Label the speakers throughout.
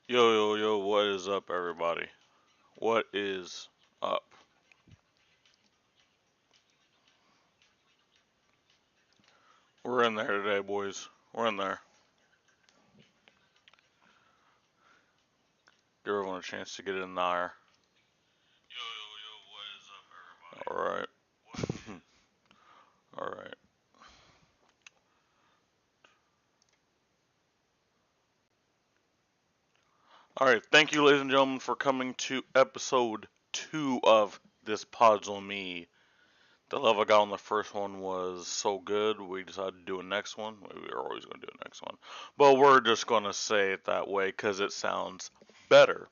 Speaker 1: Yo, yo, yo, what is up, everybody? What is up? We're in there today, boys. We're in there. Give everyone a chance to get in there. Alright. Alright. Alright, thank you, ladies and gentlemen, for coming to episode 2 of this POD'S on Me. The love I got on the first one was so good, we decided to do a next one. We were always going to do a next one. But we're just going to say it that way because it sounds better.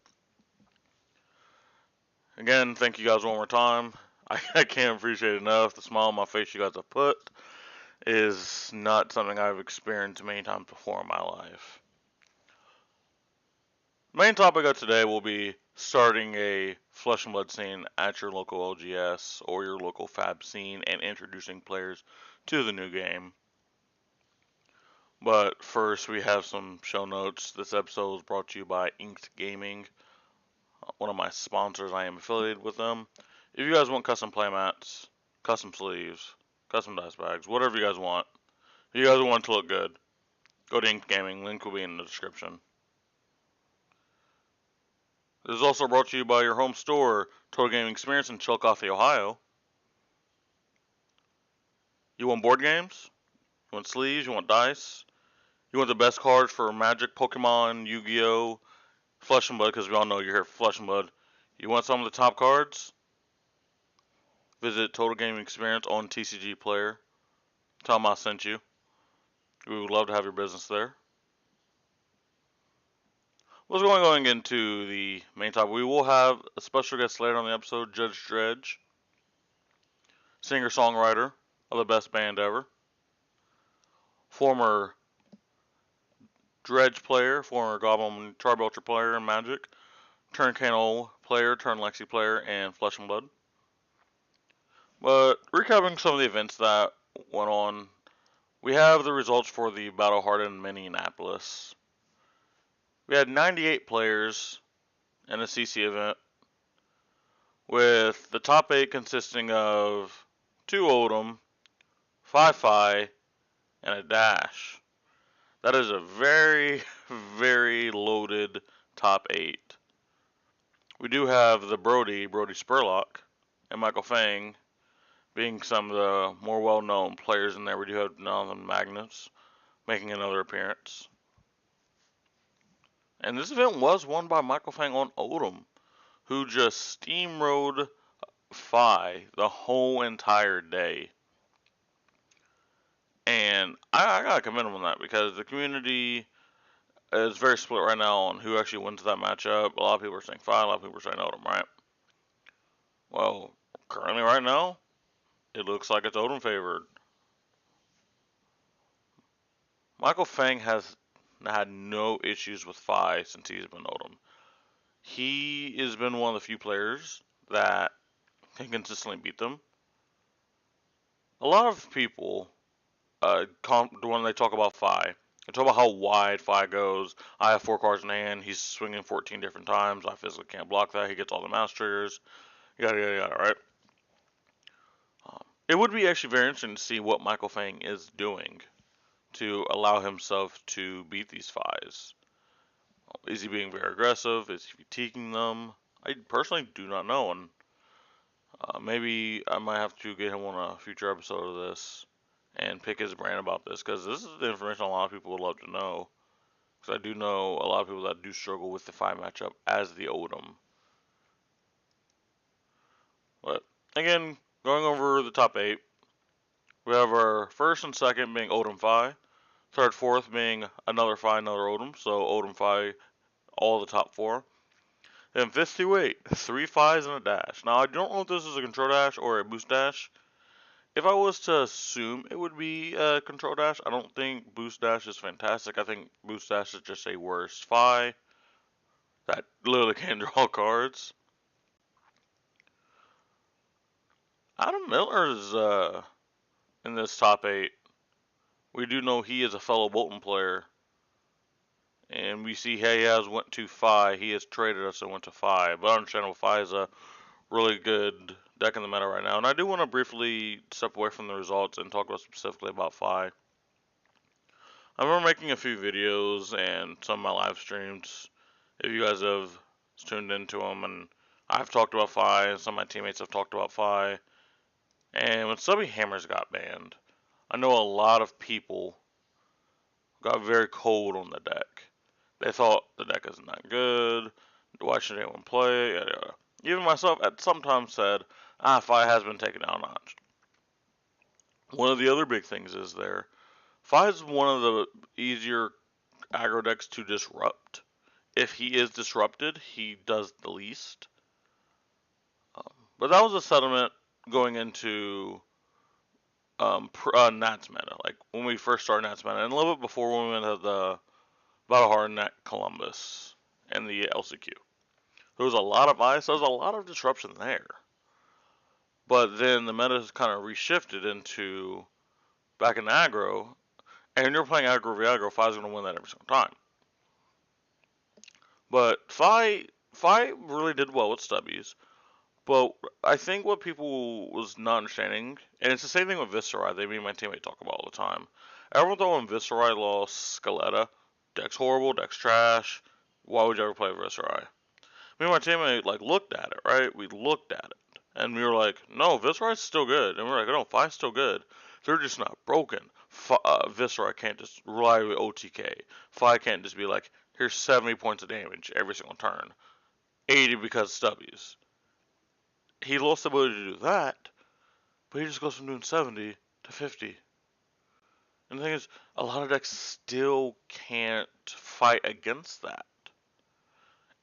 Speaker 1: Again, thank you guys one more time. I can't appreciate enough the smile on my face you guys have put is not something I've experienced many times before in my life. The main topic of today will be starting a Flesh and Blood scene at your local LGS or your local Fab scene and introducing players to the new game. But first, we have some show notes. This episode is brought to you by Inked Gaming, one of my sponsors. I am affiliated with them. If you guys want custom playmats, custom sleeves, custom dice bags, whatever you guys want, if you guys want it to look good, go to Inked Gaming. Link will be in the description. This is also brought to you by your home store, Total Gaming Experience in Chillicothe, Ohio. You want board games? You want sleeves? You want dice? You want the best cards for Magic, Pokemon, Yu-Gi-Oh, Flesh and Blood, because we all know you're here for Flesh and Blood. You want some of the top cards? Visit Total Gaming Experience on TCG Player. Tell them I sent you. We would love to have your business there. What's going into the main topic? We will have a special guest later on the episode, Judge Dredge, singer-songwriter of the best band ever, former Dredge player, former Goblin Charbelcher player in Magic, turned Kano player, turned Lexi player, and Flesh and Blood. But recapping some of the events that went on, we have the results for the Battle Hardened Minneapolis. We had 98 players in a CC event, with the top 8 consisting of 2 Odom, 5 Fi, and a Dash. That is a very, very loaded top 8. We do have the Brody Spurlock, and Michael Fang being some of the more well-known players in there. We do have Jonathan Magnus making another appearance. And this event was won by Michael Fang on Odom, who just steamrolled Fi the whole entire day. And I gotta commend him on that because the community is very split right now on who actually wins that matchup. A lot of people are saying Fi, a lot of people are saying Odom, right? Well, currently right now, it looks like it's Odom favored. Michael Fang has had no issues with Fi since he's been Odom. He has been one of the few players that can consistently beat them. A lot of people, when they talk about Fi, they talk about how wide Fi goes. I have 4 cards in hand. He's swinging 14 different times. I physically can't block that. He gets all the mouse triggers. Yada, yada, yada, right? It would be actually very interesting to see what Michael Fang is doing to allow himself to beat these Fis. Is he being very aggressive? Is he fatiguing them? I personally do not know, and maybe I might have to get him on a future episode of this and pick his brain about this, because this is the information a lot of people would love to know. Because I do know a lot of people that do struggle with the Fi matchup as the Odom. But again, going over the top 8, we have our first and second being Odom Fi, third, fourth being another Fi, another Odom, so Odom Fi, all the top 4. Then 5th through 8, 3 Fis and a dash. Now I don't know if this is a control dash or a boost dash. If I was to assume it would be a control dash, I don't think boost dash is fantastic. I think boost dash is just a worse Fi that literally can't draw cards. Adam Miller is in this top 8. We do know he is a fellow Bolton player and we see he has went to Fi. He has traded us and went to Fi. But understandable, Fi is a really good deck in the meta right now. And I do want to briefly step away from the results and talk about specifically about Fi. I remember making a few videos and some of my live streams. If you guys have tuned into them, and I've talked about Fi, and some of my teammates have talked about Fi. And when Subby Hammers got banned, I know a lot of people got very cold on the deck. They thought the deck isn't that good. Why should anyone play? Yada, yada. Even myself at sometimes said, Fi has been taken down a notch. One of the other big things is Fi is one of the easier aggro decks to disrupt. If he is disrupted, he does the least. But that was a settlement going into Nats meta, like when we first started Nats meta, and a little bit before when we went to the Battle Hard Net Columbus and the LCQ. There was a lot of ice, there was a lot of disruption there. But then the meta has kind of reshifted into back in aggro, and when you're playing aggro v aggro, Fi's going to win that every single time. But Fi really did well with stubbies. But I think what people was not understanding, and it's the same thing with Viscerai, me and my teammate talk about all the time. Everyone thought when Viscerai lost Scaletta, deck's horrible, deck's trash, why would you ever play Viscerai? Me and my teammate looked at it, right? We looked at it, and we were like, no, Viscerai's still good. And we were like, no, Fi's still good. They're just not broken. Viscerai can't just rely with OTK. Fi can't just be like, here's 70 points of damage every single turn. 80 because stubbies. He lost the ability to do that, but he just goes from doing 70 to 50. And the thing is, a lot of decks still can't fight against that.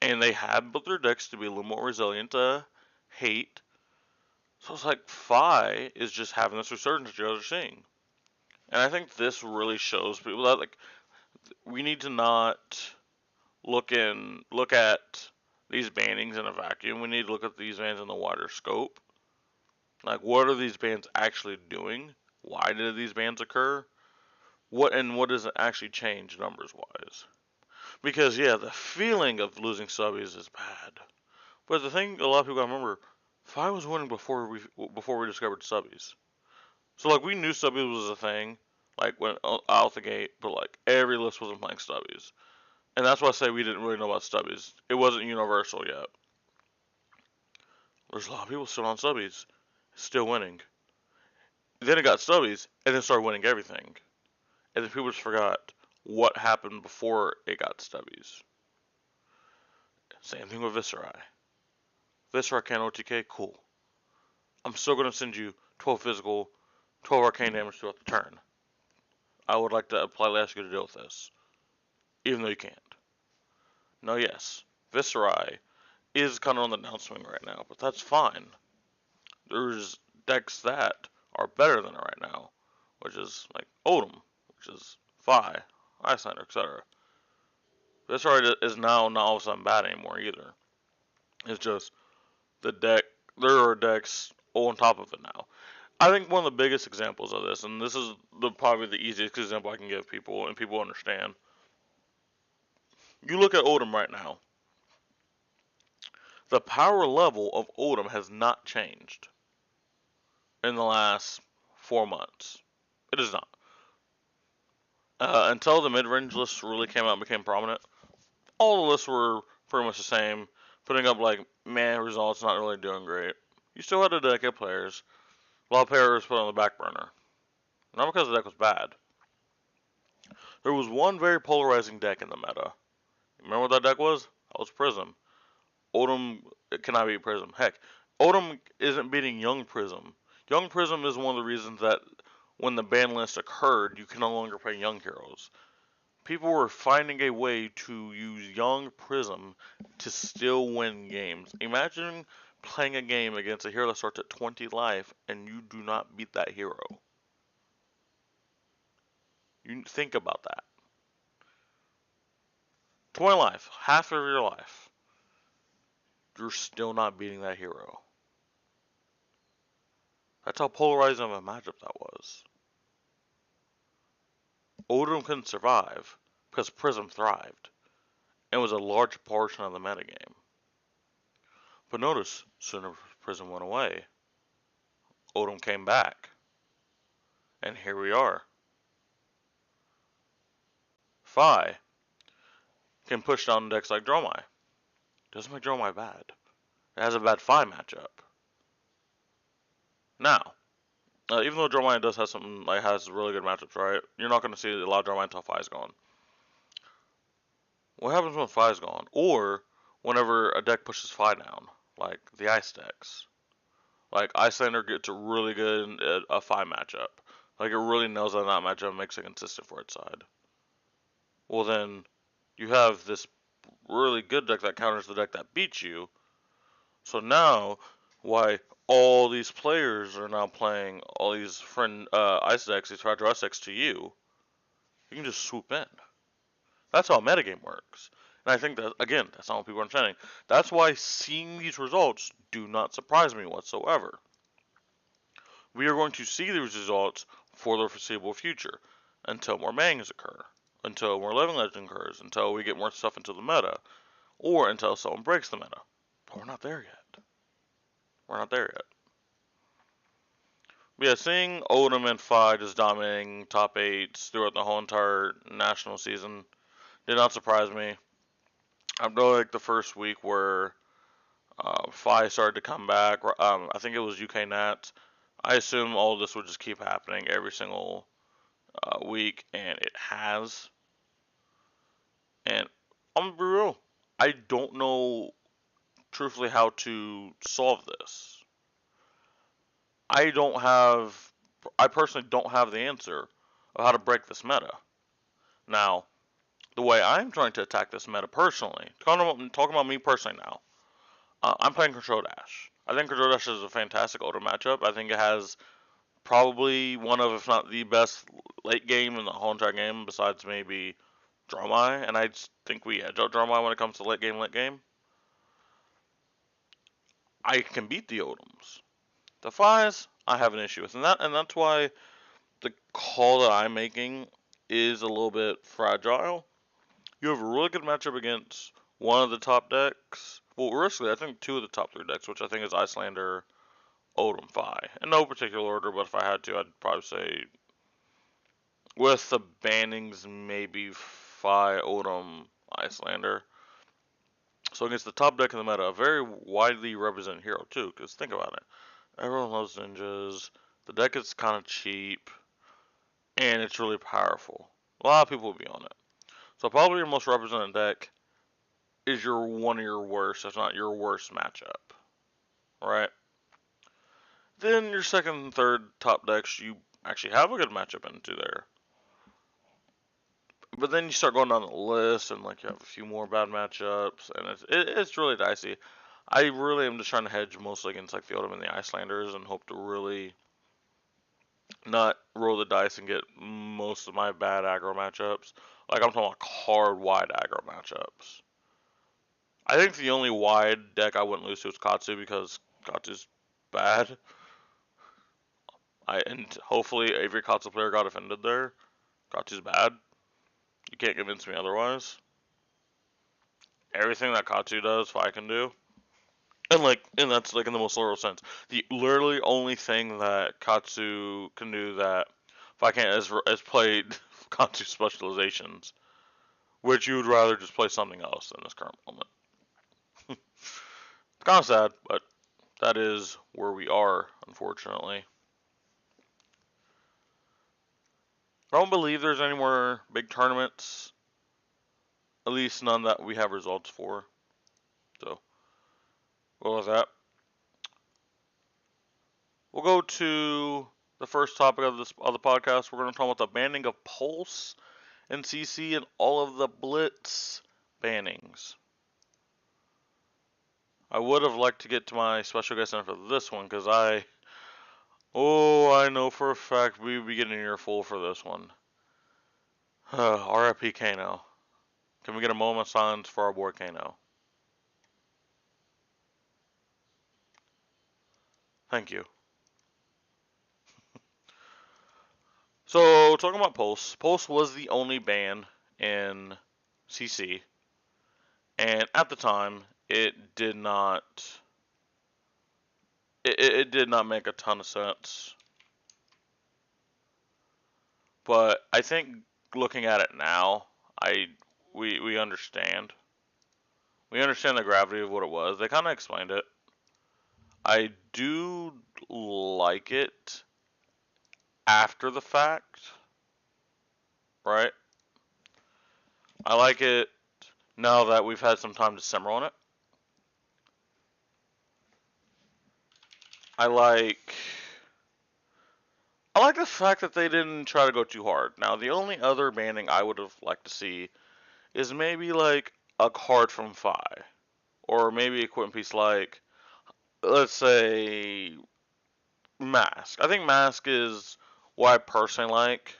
Speaker 1: And they have built their decks to be a little more resilient to hate. So it's like Fi is just having this resurgence you guys are seeing. And I think this really shows people that we need to not look at these bannings in a vacuum. We need to look at these bans in the wider scope. Like, what are these bans actually doing? Why did these bans occur? What does it actually change numbers wise? Because yeah, the feeling of losing subbies is bad. But the thing a lot of people gotta remember, Fi was winning before we discovered subbies. So we knew subbies was a thing, when out the gate, but every list wasn't playing stubbies. And that's why I say we didn't really know about stubbies. It wasn't universal yet. There's a lot of people still on stubbies, still winning. Then it got stubbies, and then started winning everything. And then people just forgot what happened before it got stubbies. Same thing with Viscerai. Viscerai can't OTK, cool. I'm still going to send you 12 physical, 12 arcane damage throughout the turn. I would like to politely ask you to deal with this. Even though you can't. No, yes. Viscerai is kind of on the downswing right now, but that's fine. There's decks that are better than it right now, which is Odom, which is Fi, Icelander, etc. Viscerai is now not all of a sudden bad anymore either. It's just the deck, there are decks on top of it now. I think one of the biggest examples of this, and this is probably the easiest example I can give people, and people understand. You look at Odom right now. The power level of Odom has not changed in the last 4 months. It is not. Until the mid-range lists really came out and became prominent, all the lists were pretty much the same, putting up results, not really doing great. You still had a deck of players. A lot of players put on the back burner. Not because the deck was bad. There was one very polarizing deck in the meta. Remember what that deck was? That was Prism. Odom cannot beat Prism. Heck, Odom isn't beating Young Prism. Young Prism is one of the reasons that when the ban list occurred, you can no longer play Young Heroes. People were finding a way to use Young Prism to still win games. Imagine playing a game against a hero that starts at 20 life and you do not beat that hero. You think about that. 20 life, half of your life. You're still not beating that hero. That's how polarizing of a matchup that was. Odom couldn't survive because Prism thrived. and was a large portion of the metagame. But notice, soon as Prison went away, Odom came back, and here we are. Fi can push down decks like Dromai. Doesn't make Dromai bad. It has a bad Fi matchup. Now, even though Dromai does have something like has really good matchups, right? You're not going to see a lot of Dromai until Fi's gone. What happens when Fi's gone? Or whenever a deck pushes Fi down, like the Ice decks. Like Icelander gets a really good a Fi matchup. Like it really nails on that matchup and makes it consistent for its side. Well then, you have this really good deck that counters the deck that beats you. So now, why all these players are now playing all these Ice decks, these Fragile Ice decks to you, you can just swoop in. That's how a metagame works. And I think that, again, that's not what people are understanding. That's why seeing these results do not surprise me whatsoever. We are going to see these results for the foreseeable future until more mangas occur, until more Living Legend occurs, until we get more stuff into the meta, or until someone breaks the meta. But we're not there yet. We're not there yet. But yeah, seeing Odom and Fi just dominating top 8s throughout the whole entire national season did not surprise me. I really like the first week where Fi started to come back. I think it was UK Nats. I assume all of this would just keep happening every single week, and it has. And I'm gonna be real, I don't know truthfully how to solve this. I personally don't have the answer of how to break this meta. Now, the way I'm trying to attack this meta personally, talking about me personally now, I'm playing Control Dash. I think Control Dash is a fantastic older matchup. I think it has probably one of, if not the best late game in the whole entire game, besides maybe Dromai, and I think we edge out Dromai when it comes to late game. I can beat the Odoms. The Fis, I have an issue with, and that's why the call that I'm making is a little bit fragile. You have a really good matchup against one of the top decks. Well, realistically, I think 2 of the top 3 decks, which I think is Icelander, Odom, Fi. In no particular order, but if I had to, I'd probably say, with the bannings, maybe Fi, Odom, Icelander. So against the top deck in the meta, a very widely represented hero too, because think about it. Everyone loves ninjas, the deck is kind of cheap, and it's really powerful. A lot of people will be on it. So probably your most represented deck is one of your worst, if not your worst matchup. Right? Then your second and third top decks, you actually have a good matchup into there. But then you start going down the list, and like you have a few more bad matchups, and it's really dicey. I really am just trying to hedge mostly against like the Odom and the Icelanders, and hope to really not roll the dice and get most of my bad aggro matchups. Like I'm talking about hard wide aggro matchups. I think the only wide deck I wouldn't lose to is Katsu because Katsu's bad. And hopefully every Katsu player got offended there. Katsu's bad. You can't convince me otherwise. Everything that Katsu does, Fi can do. And that's like in the most literal sense. The literally only thing that Katsu can do that Fi can't is play Katsu specializations, which you would rather just play something else in this current moment. It's kind of sad, but that is where we are, unfortunately. I don't believe there's any more big tournaments. At least none that we have results for. So, what was that? We'll go to the first topic of the podcast. We're going to talk about the banning of Pulse and CC and all of the Blitz bannings. I would have liked to get to my special guest for this one because I know for a fact we would be getting an earful for this one. RIP Kano. Can we get a moment of silence for our boy Kano? Thank you. So, talking about Pulse. Pulse was the only ban in CC. And at the time, it did not. It did not make a ton of sense. But I think looking at it now, we understand. We understand the gravity of what it was. They kind of explained it. I do like it after the fact, right? I like it now that we've had some time to simmer on it. I like the fact that they didn't try to go too hard. Now, the only other banning I would have liked to see is maybe like a card from Fi, or maybe a equipment piece like, let's say, Mask. I think Mask is what I personally like.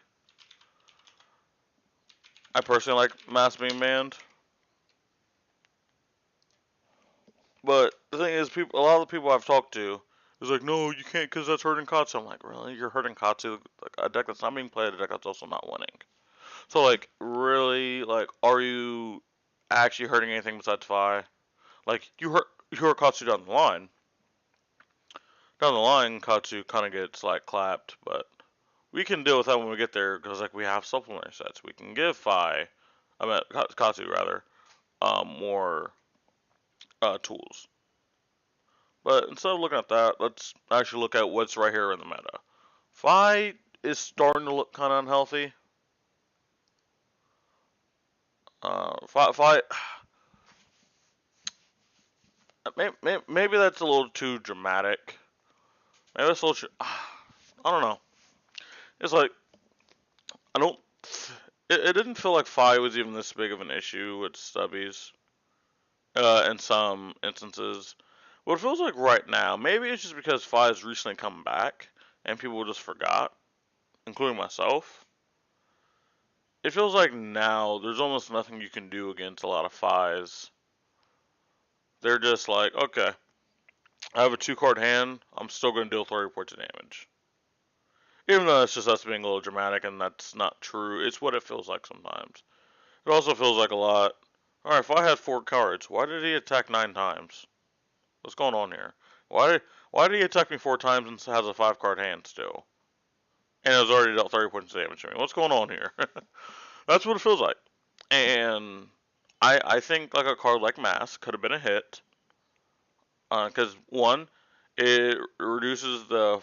Speaker 1: I personally like Mask being banned. But the thing is, a lot of the people I've talked to is like, no, you can't because that's hurting Katsu. I'm like, really? You're hurting Katsu? Like, a deck that's not being played, a deck that's also not winning. So, like, really, like, are you actually hurting anything besides Fi? Like, you hurt Katsu down the line. Down the line, Katsu kind of gets, like, clapped, but we can deal with that when we get there because, like, we have supplementary sets. We can give Katsu, rather, more tools. But instead of looking at that, let's actually look at what's right here in the meta. Fi is starting to look kind of unhealthy. Fi, maybe that's a little too dramatic. Maybe that's a little too, I don't know. It's like, I don't, it didn't feel like Fi was even this big of an issue with stubbies, in some instances. What it feels like right now, maybe it's just because Fi has recently come back, and people just forgot, including myself. It feels like now there's almost nothing you can do against a lot of Fis. They're just like, okay, I have a 2-card hand, I'm still going to deal 30 points of damage. Even though that's just us being a little dramatic and that's not true, it's what it feels like sometimes. It also feels like a lot. Alright, if I had 4 cards, why did he attack 9 times? What's going on here? Why did he attack me 4 times and has a 5-card hand still? And it was already dealt 30 points of damage to me. What's going on here? That's what it feels like. And I think like a card like Mask could have been a hit. Because, one, it reduces the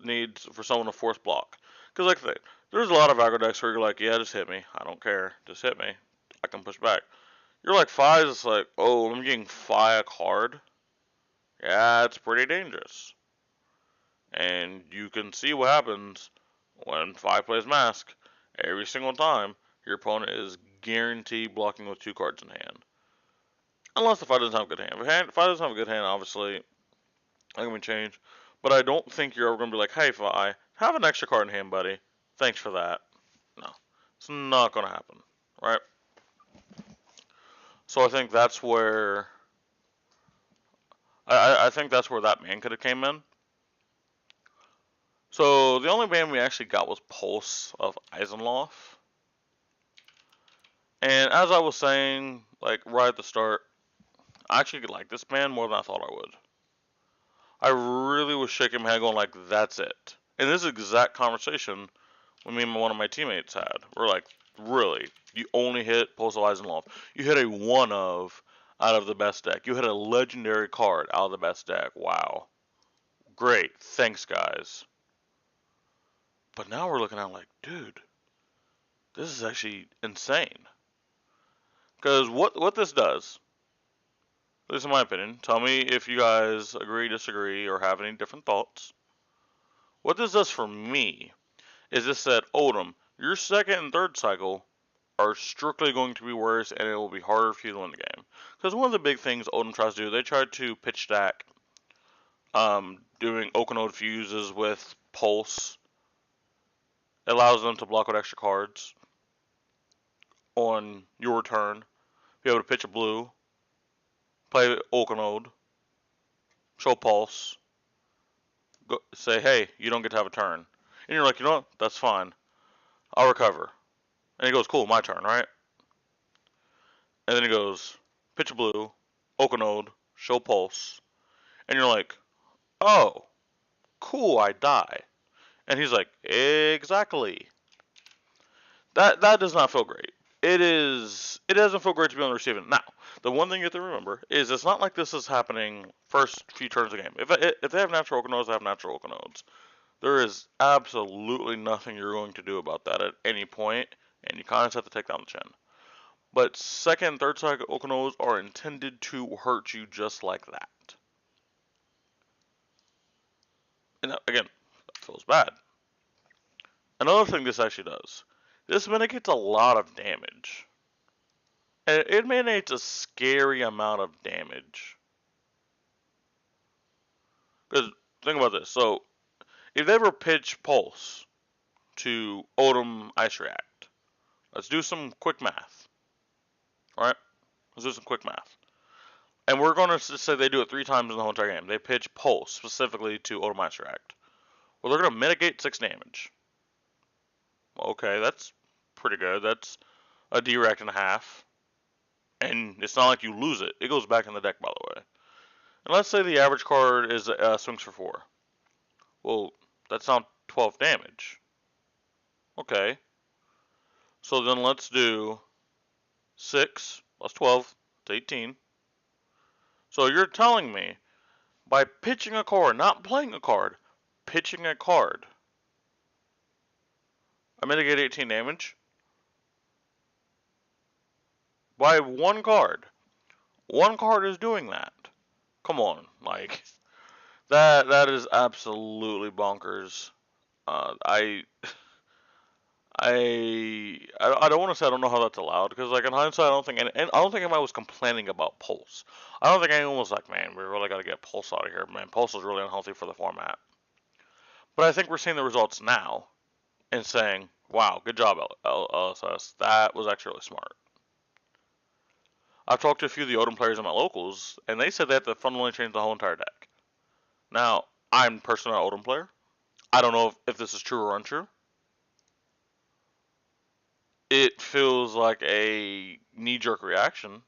Speaker 1: needs for someone to force block. Because, like, there's a lot of aggro decks where you're like, yeah, just hit me. I don't care. Just hit me. I can push back. You're like, Fi, it's like, oh, I'm getting Fi a card. Yeah, it's pretty dangerous. And you can see what happens when Fi plays Mask. Every single time, your opponent is guaranteed blocking with 2 cards in hand. Unless the Fi doesn't have a good hand. If Fi doesn't have a good hand, obviously, that can be changed. But I don't think you're ever going to be like, hey, Fi, have an extra card in hand, buddy. Thanks for that. No. It's not going to happen. Right? So I think that's where... I think that's where that ban could have came in. So the only ban we actually got was Pulse of Eisenloff. And as I was saying, like, right at the start, I actually like this ban more than I thought I would. I really was shaking my head going like, that's it. And this is exact conversation when me and one of my teammates had. We're like, really? You only hit Pulse of Eisenloff. You hit a 1-of out of the best deck. You hit a legendary card out of the best deck. Wow. Great. Thanks, guys. But now we're looking at it like, dude, this is actually insane. Because what this does, at least in my opinion, tell me if you guys agree, disagree, or have any different thoughts. What this does for me is this said, Oldham, your second and third cycle are strictly going to be worse, and it will be harder for you to win the game. Because one of the big things Oldham tries to do, they try to pitch stack, doing Oakenode fuses with Pulse. It allows them to block with extra cards on your turn. Be able to pitch a blue, play Oakenode, show Pulse, say, hey, you don't get to have a turn. And you're like, you know what? That's fine. I'll recover. And he goes, cool, my turn, right? And then he goes, pitch blue, Oakenode, show pulse, and you're like, oh, cool, I die. And he's like, exactly. That does not feel great. It doesn't feel great to be on the receiving. Now, the one thing you have to remember is it's not like this is happening first few turns of the game. If they have natural Okanodes, they have natural Okanodes. There is absolutely nothing you're going to do about that at any point, and you kind of have to take down the chin. But second and third cycle Okanodes are intended to hurt you just like that. And again, that feels bad. Another thing this actually does, this mitigates a lot of damage. And it mitigates a scary amount of damage. Because, think about this. So, if they ever pitch Pulse to Odom Ice React, let's do some quick math. Alright? Let's do some quick math. And we're going to say they do it 3 times in the whole entire game. They pitch Pulse specifically to Odom Ice React. Well, they're going to mitigate 6 damage. Okay, that's pretty good. That's a D-React and a half. And it's not like you lose it. It goes back in the deck, by the way. And let's say the average card is swings for 4. Well, that's not 12 damage. Okay. So then let's do 6 plus 12. It's 18. So you're telling me, by pitching a card, not playing a card, pitching a card, I mitigate 18 damage? By one card. One card is doing that. Come on, like, that is absolutely bonkers. I don't want to say I don't know how that's allowed, because like in hindsight I don't think anybody was complaining about Pulse. I don't think anyone was like, man, we really got to get Pulse out of here, man. Pulse is really unhealthy for the format. But I think we're seeing the results now and saying, wow, good job, LSS. That was actually really smart. I've talked to a few of the Odin players in my locals, and they said they have to fundamentally change the whole entire deck. Now, I'm personally an Odin player. I don't know if this is true or untrue. It feels like a knee-jerk reaction,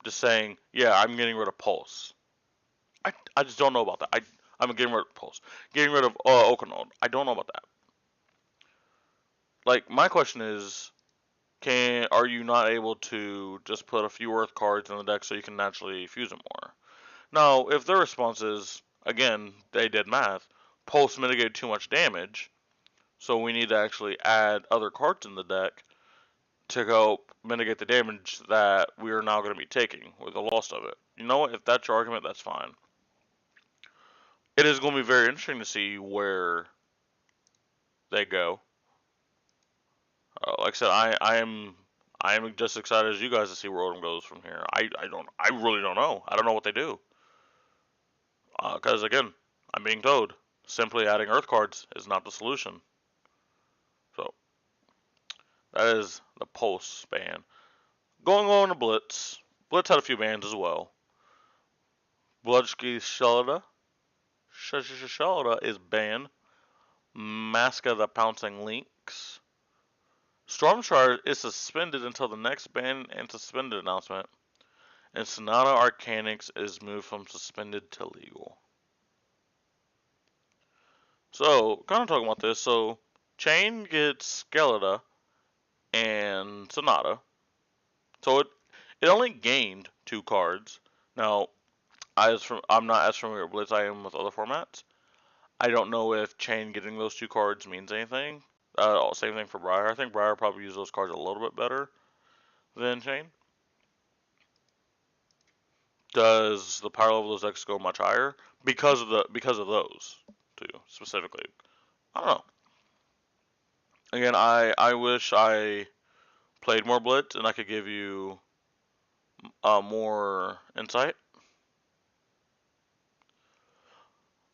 Speaker 1: just saying, yeah, I'm getting rid of Pulse. I just don't know about that. I'm getting rid of Pulse. Getting rid of Oakenode. I don't know about that. Like, my question is, are you not able to just put a few Earth cards in the deck so you can naturally fuse them more? Now, if their response is, again, they did math, Pulse mitigated too much damage, so we need to actually add other cards in the deck to help mitigate the damage that we are now going to be taking with the loss of it. You know what? If that's your argument, that's fine. It is going to be very interesting to see where they go. Like I said, I am just excited as you guys to see where Odom goes from here. I really don't know. I don't know what they do. Because again, I'm being told simply adding Earth cards is not the solution. So that is the Pulse ban. Going on to Blitz. Blitz had a few bans as well. Bloodski Shelida is banned. Maska the Pouncing Lynx. Stormshard is suspended until the next ban and suspended announcement. And Sonata Arcanix is moved from suspended to legal. So, kind of talking about this. So, Chain gets Skeleta and Sonata. So, it only gained 2 cards. Now, I'm not as familiar with Blitz I am with other formats. I don't know if Chain getting those 2 cards means anything. Same thing for Briar. I think Briar probably used those cards a little bit better than Chain. Does the power level of those decks go much higher because of those 2 specifically? I don't know. Again, I wish I played more Blitz and I could give you more insight.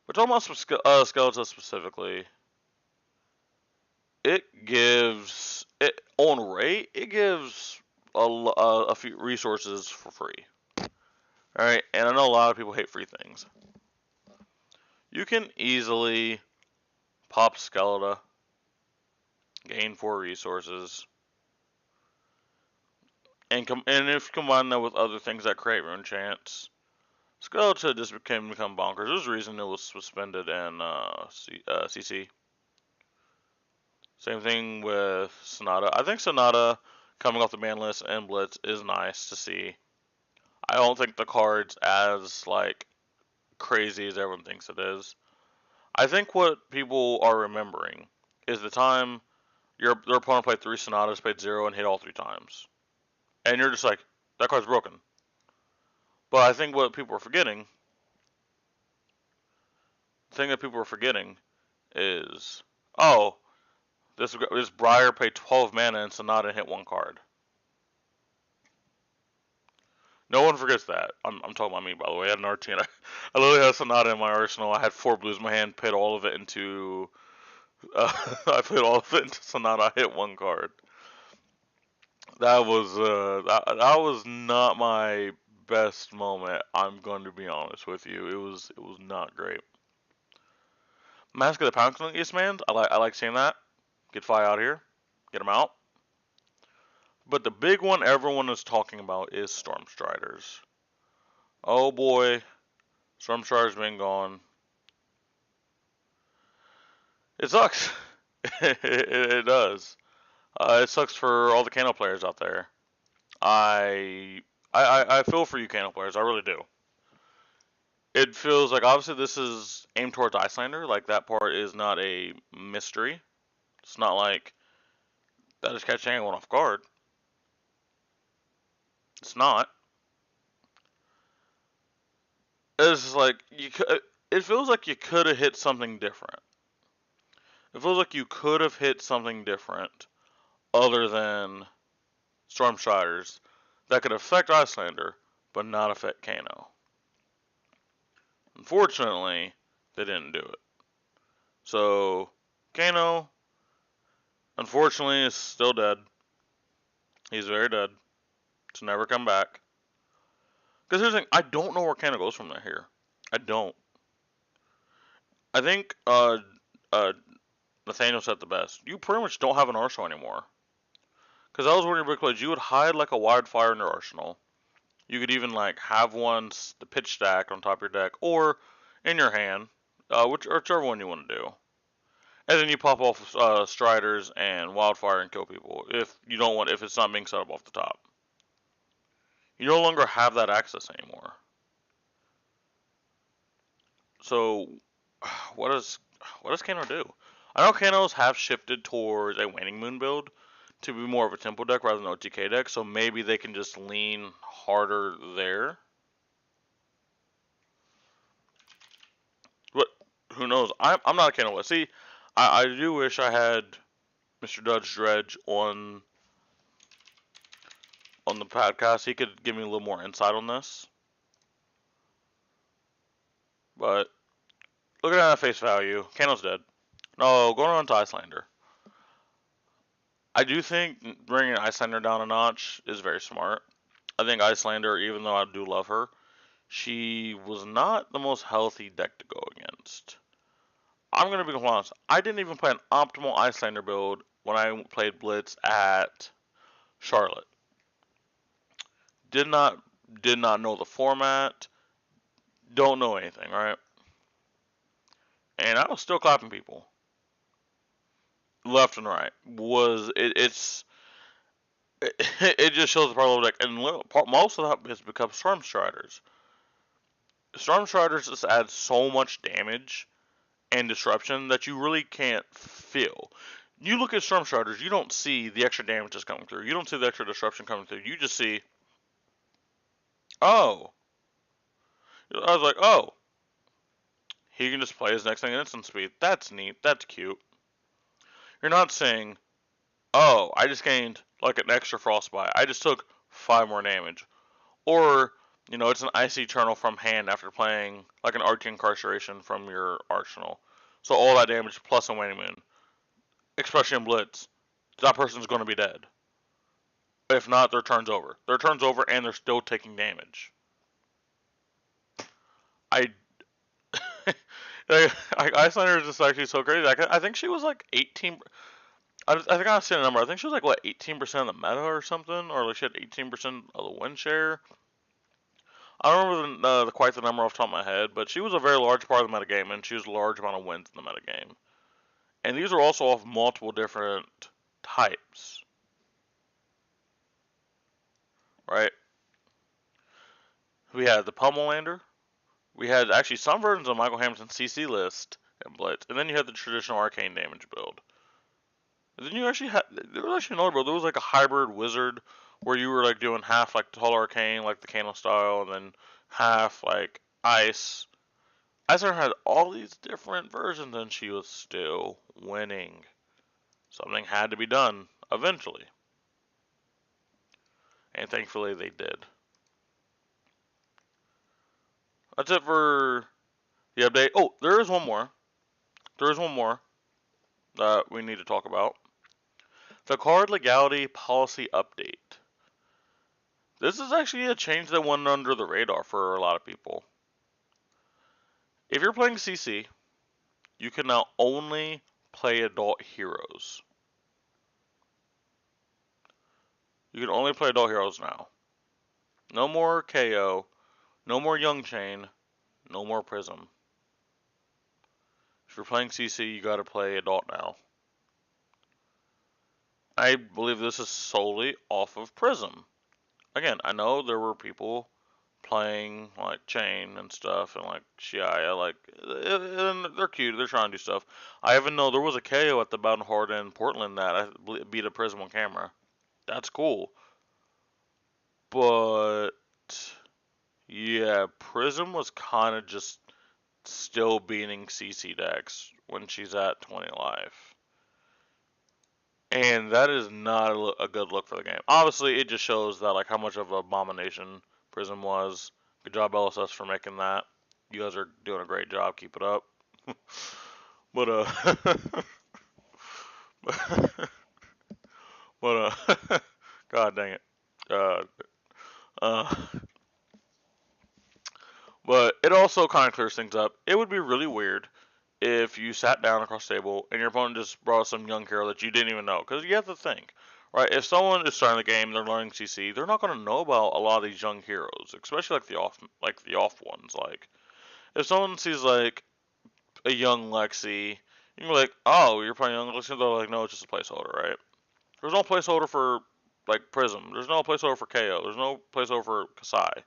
Speaker 1: But talking about Skeleton specifically, it gives on rate. It gives a few resources for free. All right, and I know a lot of people hate free things. You can easily pop Skeleta, gain 4 resources, and if you combine that with other things that create rune chants, Skeleton just become bonkers. There's a reason it was suspended in CC. Same thing with Sonata. I think Sonata coming off the ban list and Blitz is nice to see. I don't think the card's as like crazy as everyone thinks it is. I think what people are remembering is the time their opponent played 3 Sonatas, played 0, and hit all 3 times. And you're just like, that card's broken. But I think what people are forgetting, the thing that people are forgetting is, oh, this Briar paid 12 mana and Sonata hit 1 card. No one forgets that. I'm talking about me, by the way. I had an RT and I literally had Sonata in my arsenal. I had 4 blues in my hand, paid all of it into. I played all of it into Sonata. I hit 1 card. That was not my best moment. I'm going to be honest with you. It was not great. Mask of the Pounding Man. I like seeing that. Get Fi out here. Get him out. But the big one everyone is talking about is Stormstriders. Oh boy, Stormstrider's been gone. It sucks. It does. It sucks for all the Kano players out there. I feel for you Kano players. I really do. It feels like obviously this is aimed towards Icelander. Like that part is not a mystery. It's not like that is catching anyone off guard. It's not. It's like it feels like you could have hit something different. It feels like you could have hit something different other than Stormstriders that could affect Icelander, but not affect Kano. Unfortunately, they didn't do it. So, Kano, unfortunately, is still dead. He's very dead. To never come back. Because here's the thing, I don't know where Kano goes from here. I don't. I think Nathaniel said the best. You pretty much don't have an arsenal anymore. Because that was one of your big plays. You would hide like a wildfire in your arsenal. You could even like have one the pitch stack on top of your deck or in your hand, whichever one you want to do. And then you pop off Striders and Wildfire and kill people if it's not being set up off the top. You no longer have that access anymore. So, what does Kano do? I know Kanos have shifted towards a Waning Moon build to be more of a tempo deck rather than an OTK deck, so maybe they can just lean harder there. But who knows? I'm not a Kano. See, I do wish I had Mr. Dudge Dredge on the podcast. He could give me a little more insight on this. But looking at face value, Kano's dead. No, going on to Icelander. I do think bringing Icelander down a notch is very smart. I think Icelander, even though I do love her, she was not the most healthy deck to go against. I'm going to be completely honest. I didn't even play an optimal Icelander build when I played Blitz at Charlotte. Did not know the format. Don't know anything, right? And I was still clapping people. Left and right. It just shows the part of the deck. And most of that has become Stormstriders. Stormstriders just add so much damage and disruption that you really can't feel. You look at Stormstriders, you don't see the extra damage that's coming through. You don't see the extra disruption coming through. You just see, oh. I was like, oh. He can just play his next thing at instant speed. That's neat. That's cute. You're not saying, oh, I just gained like an extra frostbite. I just took 5 more damage. Or, it's an Icy Eternal from hand after playing like an RT Incarceration from your arsenal. So all that damage plus a Waning Moon. Especially in Blitz. That person's going to be dead. If not, their turn's over. Their turn's over and they're still taking damage. Icelander is just actually so crazy. I think she was like 18. I think I seen a number. I think she was like what 18% of the meta or something, or like she had 18% of the win share. I don't remember quite the number off the top of my head, but she was a very large part of the metagame, and she was a large amount of wins in the metagame. And these are also off multiple different types, right? We had the Pummelander. We had actually some versions of Michael Hamilton's CC list and Blitz, and then you had the traditional arcane damage build. And then you actually had there was actually another build. There was like a hybrid wizard where you were like doing half like tall arcane, like the Candle style, and then half like ice. Icer had all these different versions, and she was still winning. Something had to be done eventually, and thankfully they did. That's it for the update. Oh, there is one more. There is one more that we need to talk about. The card legality policy update. This is actually a change that went under the radar for a lot of people. If you're playing CC, you can now only play adult heroes. You can only play adult heroes now. No more KO, no more Young Chain, no more Prism. If you're playing CC, you gotta play adult now. I believe this is solely off of Prism. Again, I know there were people playing like Chain and stuff and like Shia, like, and they're cute, they're trying to do stuff. I even know there was a KO at the Mountain Horde in Portland that I beat a Prism on camera. That's cool. But yeah, Prism was kind of just still beating CC decks when she's at 20 life. And that is not a good look for the game. Obviously, it just shows that like how much of an abomination Prism was. Good job, LSS, for making that. You guys are doing a great job. Keep it up. but God dang it. Uh, but it also kind of clears things up. It would be really weird if you sat down across the table and your opponent just brought some young hero that you didn't even know. Because you have to think, right? If someone is starting the game, they're learning CC, they're not going to know about a lot of these young heroes, especially like the off ones. Like if someone sees like a young Lexi, you can be like, oh, you're playing young Lexi. They're like, no, it's just a placeholder, right? There's no placeholder for like Prism. There's no placeholder for KO. There's no placeholder for Kasai.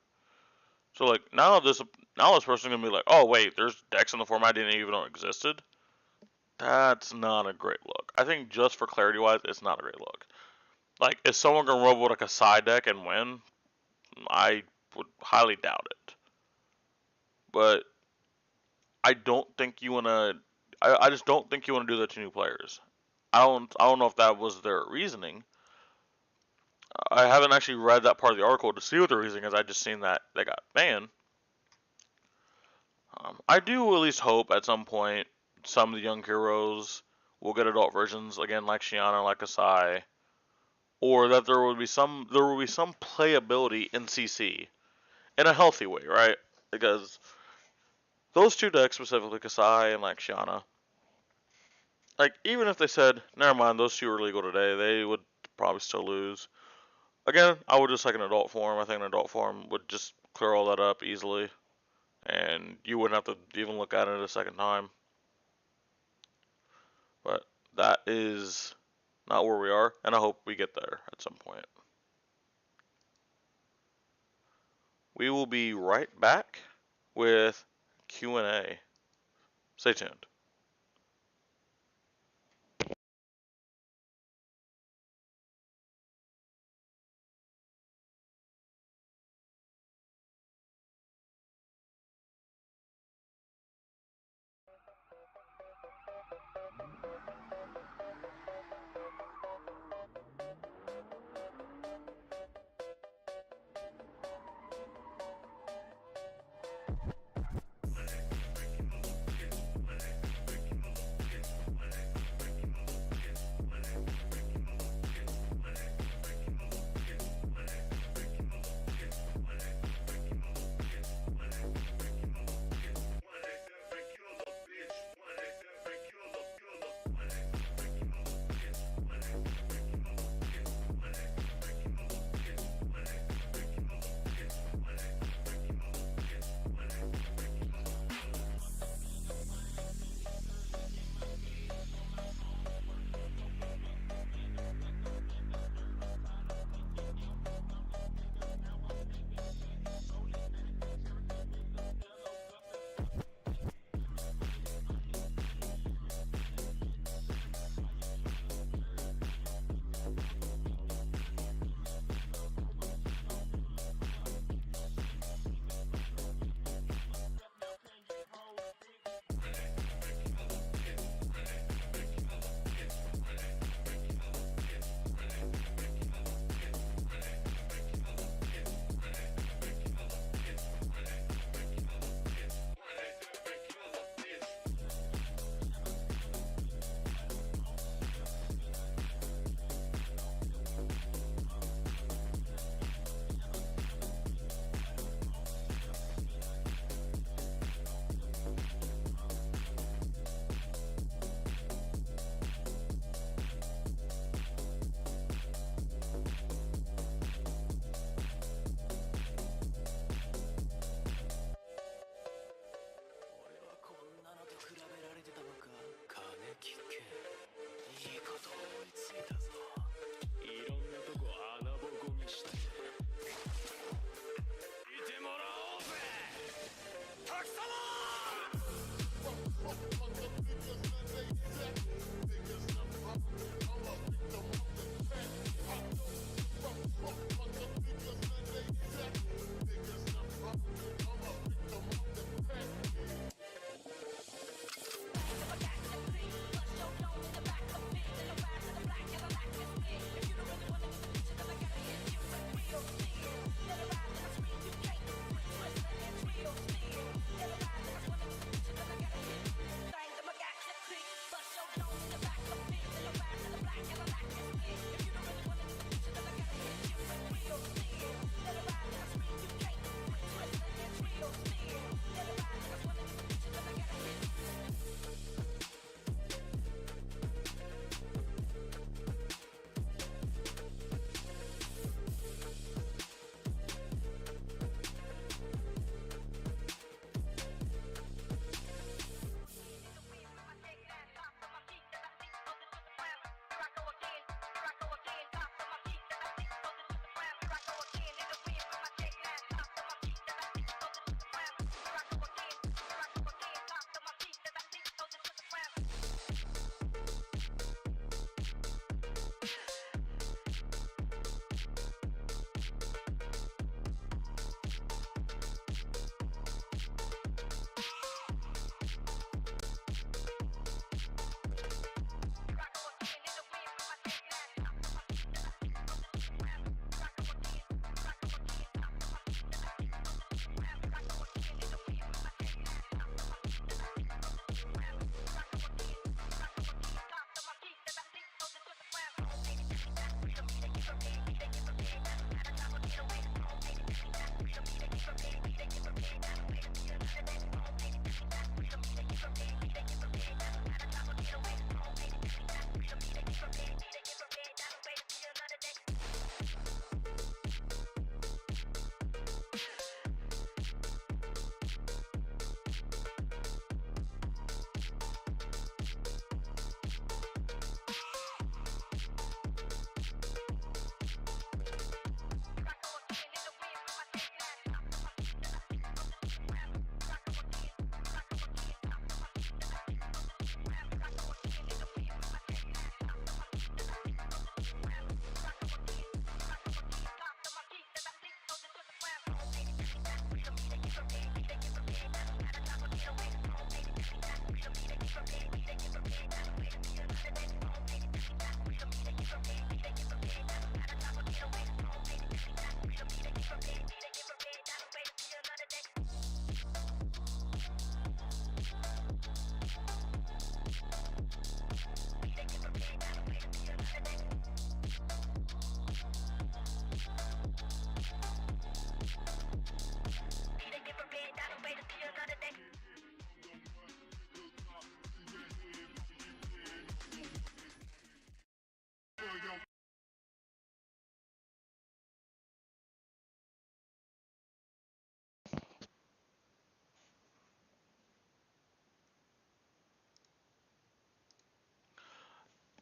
Speaker 1: So like now this person's gonna be like, oh wait, there's decks in the format I didn't even know existed. That's not a great look. I think just for clarity wise, it's not a great look. Like, is someone gonna rub with like a side deck and win? I would highly doubt it. But I don't think you wanna. I just don't think you wanna do that to new players. I don't know if that was their reasoning. I haven't actually read that part of the article to see what the reasoning is. I just seen that they got banned. I do at least hope at some point some of the young heroes will get adult versions again, like Shiana, like Asai, or that there will be some playability in CC in a healthy way, right? Because those two decks specifically, Kasai and like Shiana, like even if they said never mind, those two are legal today, they would probably still lose. Again, I would just like an adult form. I think an adult form would just clear all that up easily, and you wouldn't have to even look at it a second time. But that is not where we are, and I hope we get there at some point. We will be right back with Q&A. Stay tuned.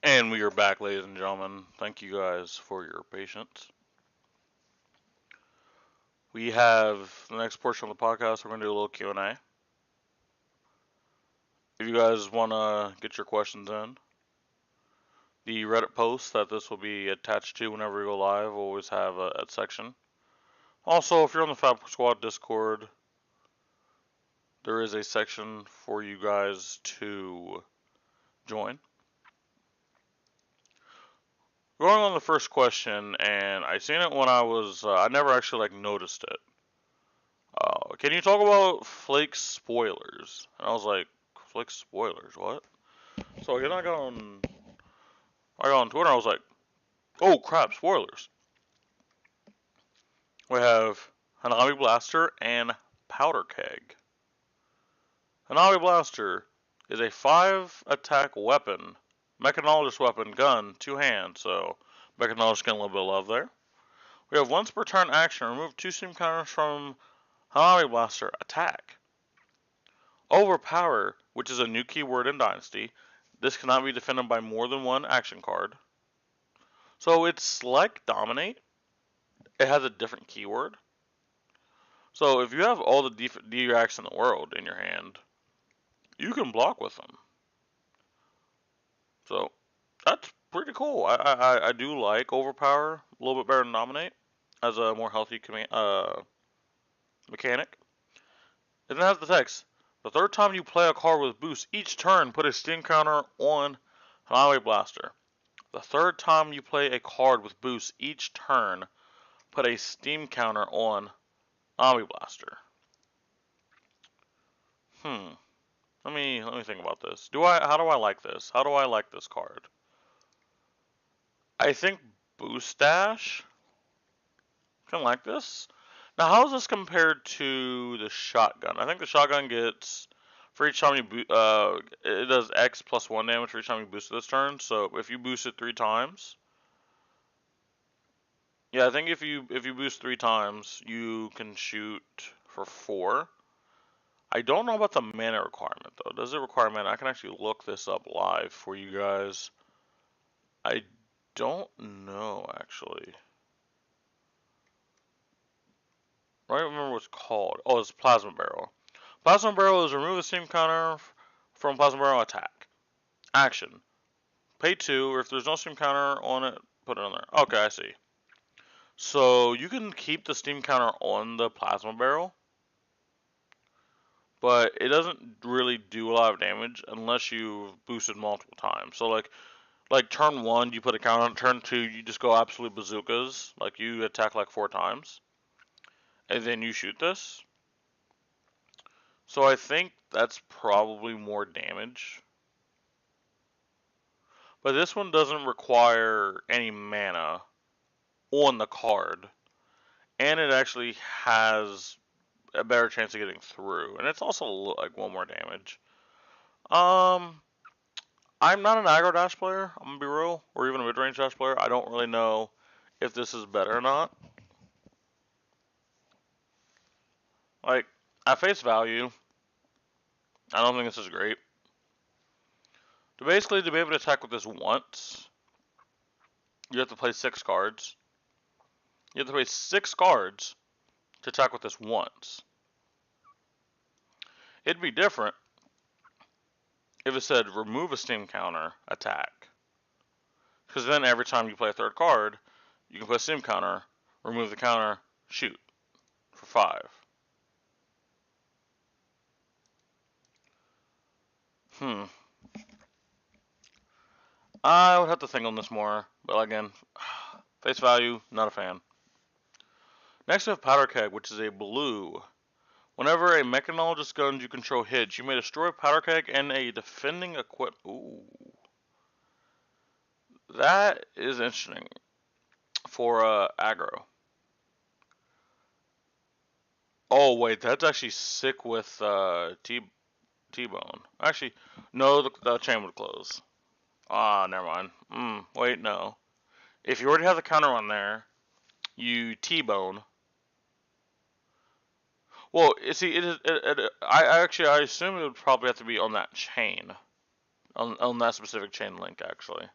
Speaker 1: And we are back, ladies and gentlemen. Thank you guys for your patience. We have the next portion of the podcast. We're going to do a little Q&A. If you guys want to get your questions in, the Reddit post that this will be attached to whenever we go live will always have a section. Also, if you're on the Fab Squad Discord, there is a section for you guys to join. Going on the first question, and I seen it when I never actually noticed it. Can you talk about Flake spoilers? And I was like, Flake spoilers, what? So again, I got on Twitter, and I was like, oh crap, spoilers. We have Hanabi Blaster and Powder Keg. Hanabi Blaster is a 5-attack weapon, mechanologist weapon, gun, 2-hand, so mechanologist getting a little bit of love there. We have once per turn action, remove 2 steam counters from Hanabi Blaster attack. Overpower, which is a new keyword in Dynasty. This cannot be defended by more than one action card. So it's like Dominate. It has a different keyword. So if you have all the D-Reacts in the world in your hand, you can block with them. So that's pretty cool. I do like Overpower a little bit better than Dominate as a more healthy mechanic. And it has the text. The third time you play a card with boost each turn, put a steam counter on an Highway Blaster. The third time you play a card with boost each turn, put a steam counter on Omni Blaster. Let me think about this. How do I like this? How do I like this card? I think Boost Dash can like this. Now, how is this compared to the shotgun? I think the shotgun gets for each time you it does X plus 1 damage for each time you boost it this turn. So if you boost it 3 times, yeah, I think if you boost 3 times, you can shoot for 4. I don't know about the mana requirement though. Does it require mana? I can actually look this up live for you guys. I don't know actually. I don't remember what it's called. Oh, it's Plasma Barrel. Plasma Barrel is remove the steam counter from Plasma Barrel attack. Action. Pay 2, or if there's no steam counter on it, put it on there. Okay, I see. So you can keep the steam counter on the Plasma Barrel, but it doesn't really do a lot of damage unless you've boosted multiple times. So like turn 1, you put a counter on. Turn 2, you just go absolute bazookas. Like you attack like 4 times, and then you shoot this. So I think that's probably more damage. But this one doesn't require any mana on the card. And it actually has a better chance of getting through. And it's also like 1 more damage. I'm not an aggro dash player, I'm gonna be real, or even a mid-range dash player. I don't really know if this is better or not. Like, at face value, I don't think this is great. Basically, to be able to attack with this once, you have to play 6 cards. You have to play 6 cards to attack with this once. It'd be different if it said remove a steam counter, attack. Because then every time you play a 3rd card, you can play a steam counter, remove the counter, shoot for 5. I would have to think on this more, but again, face value, not a fan. Next we have Powder Keg, which is a blue. Whenever a mechanologist gun you control hits, you may destroy Powder Keg and a defending equipment. Ooh. That is interesting for aggro. Oh wait, that's actually sick with T-Bone. Actually, no, the chain would close. Ah, never mind. Wait, no. If you already have the counter on there, you T-Bone. Well, see, I assume it would probably have to be on that chain, on that specific chain link, actually.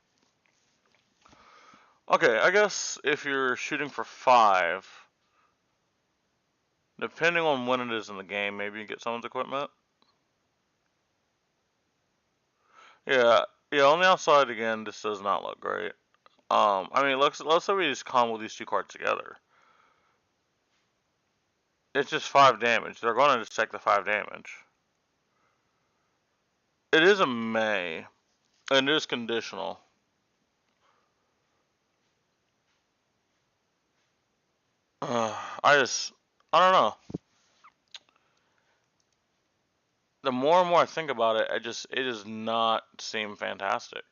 Speaker 1: Okay, I guess if you're shooting for 5, depending on when it is in the game, maybe you get someone's equipment. Yeah, on the outside again, this does not look great. I mean, let's say we just combo these 2 cards together. It's just 5 damage. They're going to just take the 5 damage. It is a May, and it is conditional. I don't know. The more and more I think about it, it does not seem fantastic.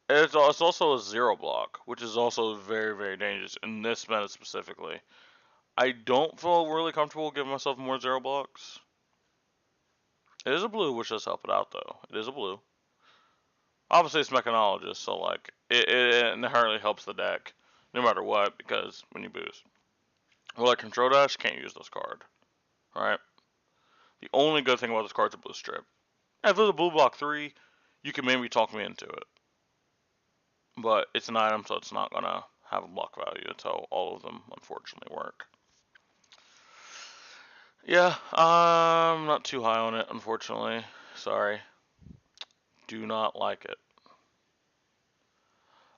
Speaker 1: It's also a 0 block, which is also very, very dangerous in this meta specifically. I don't feel really comfortable giving myself more 0 blocks. It is a blue, which does help it out though. It is a blue. Obviously, it's mechanologist, so like it inherently helps the deck no matter what, because when you boost. Well, like Control Dash, can't use this card. Right? The only good thing about this card is a blue strip. If it's a blue block 3, you can maybe talk me into it. But it's an item, so it's not going to have a block value. That's how all of them, unfortunately, work. Yeah, I'm not too high on it, unfortunately. Sorry. Do not like it.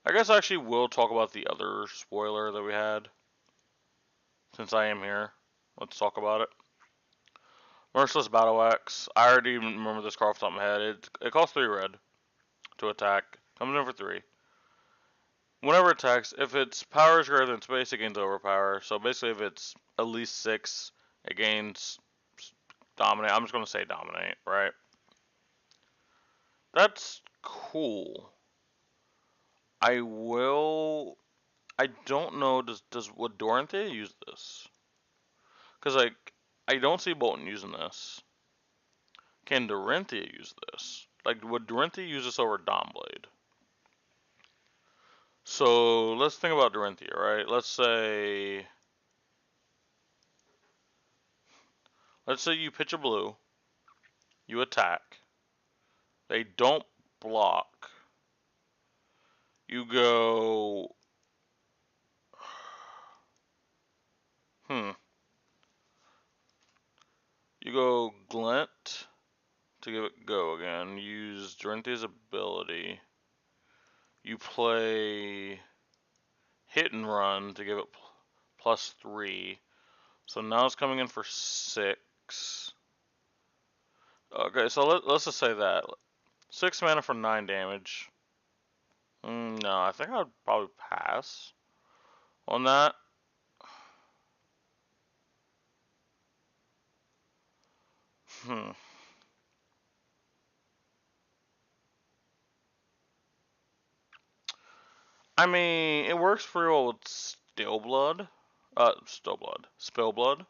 Speaker 1: I guess I actually will talk about the other spoiler that we had. Since I am here, let's talk about it. Merciless Battle Axe. I already remember this card off the top of my head. It costs 3 red to attack. Comes in for 3. Whenever it attacks, if its power is greater than its base, it gains overpower. So basically, if it's at least 6, it gains dominate. I'm just going to say dominate, right? That's cool. I will. I don't know. Would Doranthea use this? Because like I don't see Bolton using this. Can Doranthea use this? Like, would Doranthea use this over Dawnblade? So let's think about Doranthea, right? Let's say you pitch a blue, you attack, they don't block. You go, hmm, you go Glint to give it go again. Use Doranthea's ability. You play Hit and Run to give it +3. So now it's coming in for 6. Okay, so let's just say that 6 mana for 9 damage. No, I think I'd probably pass on that. Hmm. I mean, it works pretty well with Stillblood. Spellblood.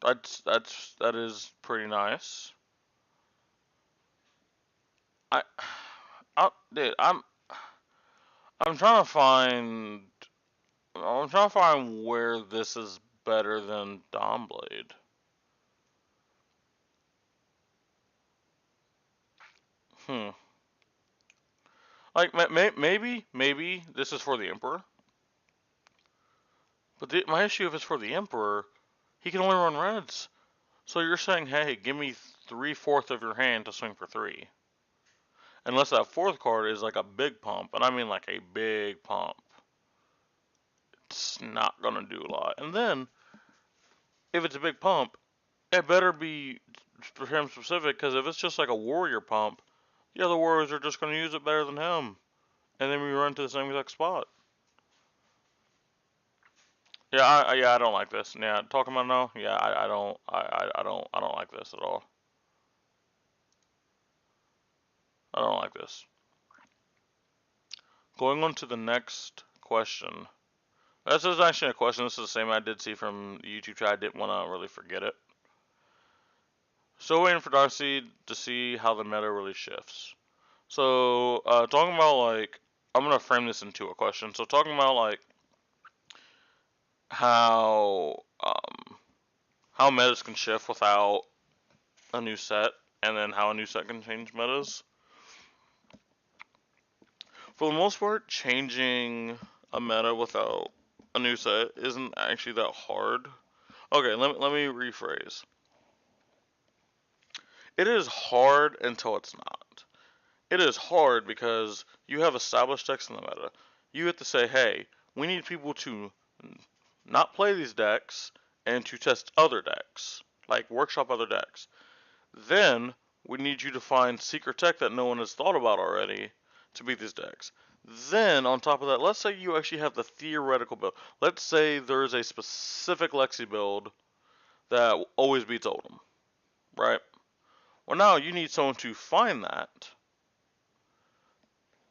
Speaker 1: That is pretty nice. I, dude, I'm trying to find. I'm trying to find where this is better than Dawnblade. Hmm. Like maybe this is for the Emperor. But my issue if it's for the Emperor, he can only run reds. So you're saying, hey, give me 3/4 of your hand to swing for 3. Unless that 4th card is like a big pump, and I mean like a big pump. It's not gonna do a lot. And then, if it's a big pump, it better be for him specific, because if it's just like a warrior pump, the other warriors are just gonna use it better than him. And then we run to the same exact spot. Yeah, I don't like this. Yeah, talking about no, yeah, I don't like this at all. I don't like this. Going on to the next question. This is actually a question. This is the same I did see from the YouTube chat. I didn't want to really forget it. Still waiting for Darcy to see how the meta really shifts. So, talking about like, I'm gonna frame this into a question. So, talking about like how how metas can shift without a new set, and then how a new set can change metas. For the most part, changing a meta without a new set isn't actually that hard. Okay, let me rephrase. It is hard until it's not. It is hard because you have established decks in the meta. You have to say, hey, we need people to not play these decks and to test other decks, like workshop other decks. Then we need you to find secret tech that no one has thought about already to beat these decks. Then on top of that, let's say you actually have the theoretical build. Let's say there's a specific Lexi build that always beats Oldham, right? Well, now you need someone to find that,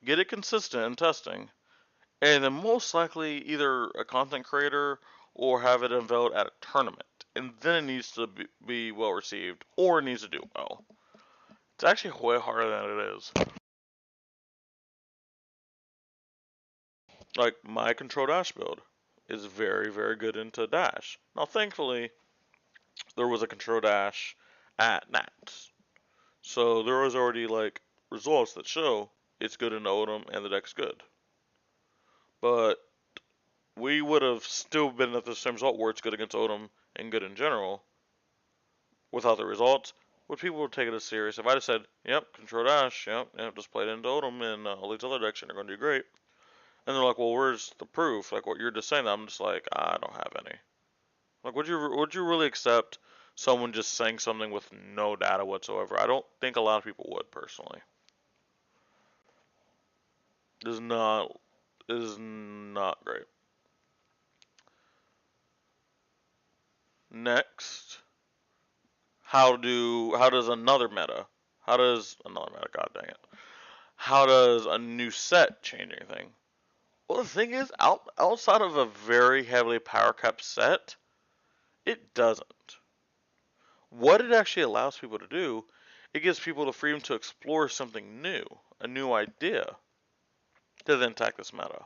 Speaker 1: get it consistent in testing, and then most likely either a content creator or have it unveiled at a tournament. And then it needs to be well received, or it needs to do well. It's actually way harder than it is. Like, my Control Dash build is very, very good into Dash. Now, thankfully, there was a Control Dash at Nats. So there was already, like, results that show it's good in Odom and the deck's good. But we would have still been at the same result where it's good against Odom and good in general without the results. Would people take it as serious? If I just said, yep, control dash, yep, just play it into Odom and all these other decks and they're going to do great. And they're like, well, where's the proof? Like what you're just saying, I'm just like, I don't have any. Like, would you really accept someone just saying something with no data whatsoever? I don't think a lot of people would, personally. It is not great. Next, how does another meta? How does another meta? God dang it! How does a new set change anything? Well, the thing is, outside of a very heavily power capped set, it doesn't. What it actually allows people to do, it gives people the freedom to explore something new, a new idea, to then attack this meta.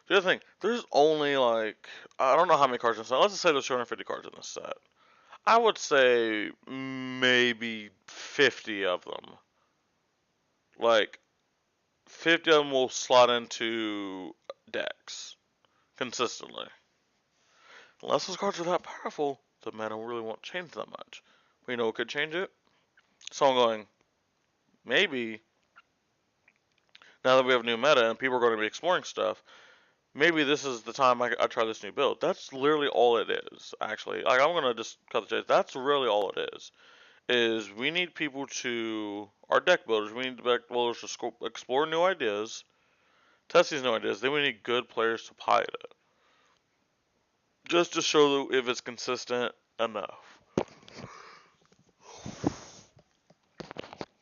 Speaker 1: The other thing, there's only like, I don't know how many cards in this set. Let's just say there's 250 cards in this set. I would say maybe 50 of them. Like, 50 of them will slot into decks consistently. Unless those cards are that powerful, the meta really won't change that much. But you know what could change it? So I'm going, maybe, now that we have a new meta and people are going to be exploring stuff, maybe this is the time I try this new build. That's literally all it is, actually. Like, I'm going to just cut the chase. That's really all it is we need people to, our deck builders, we need deck builders to explore new ideas, test these new ideas, then we need good players to pilot it. Just to show if it's consistent enough.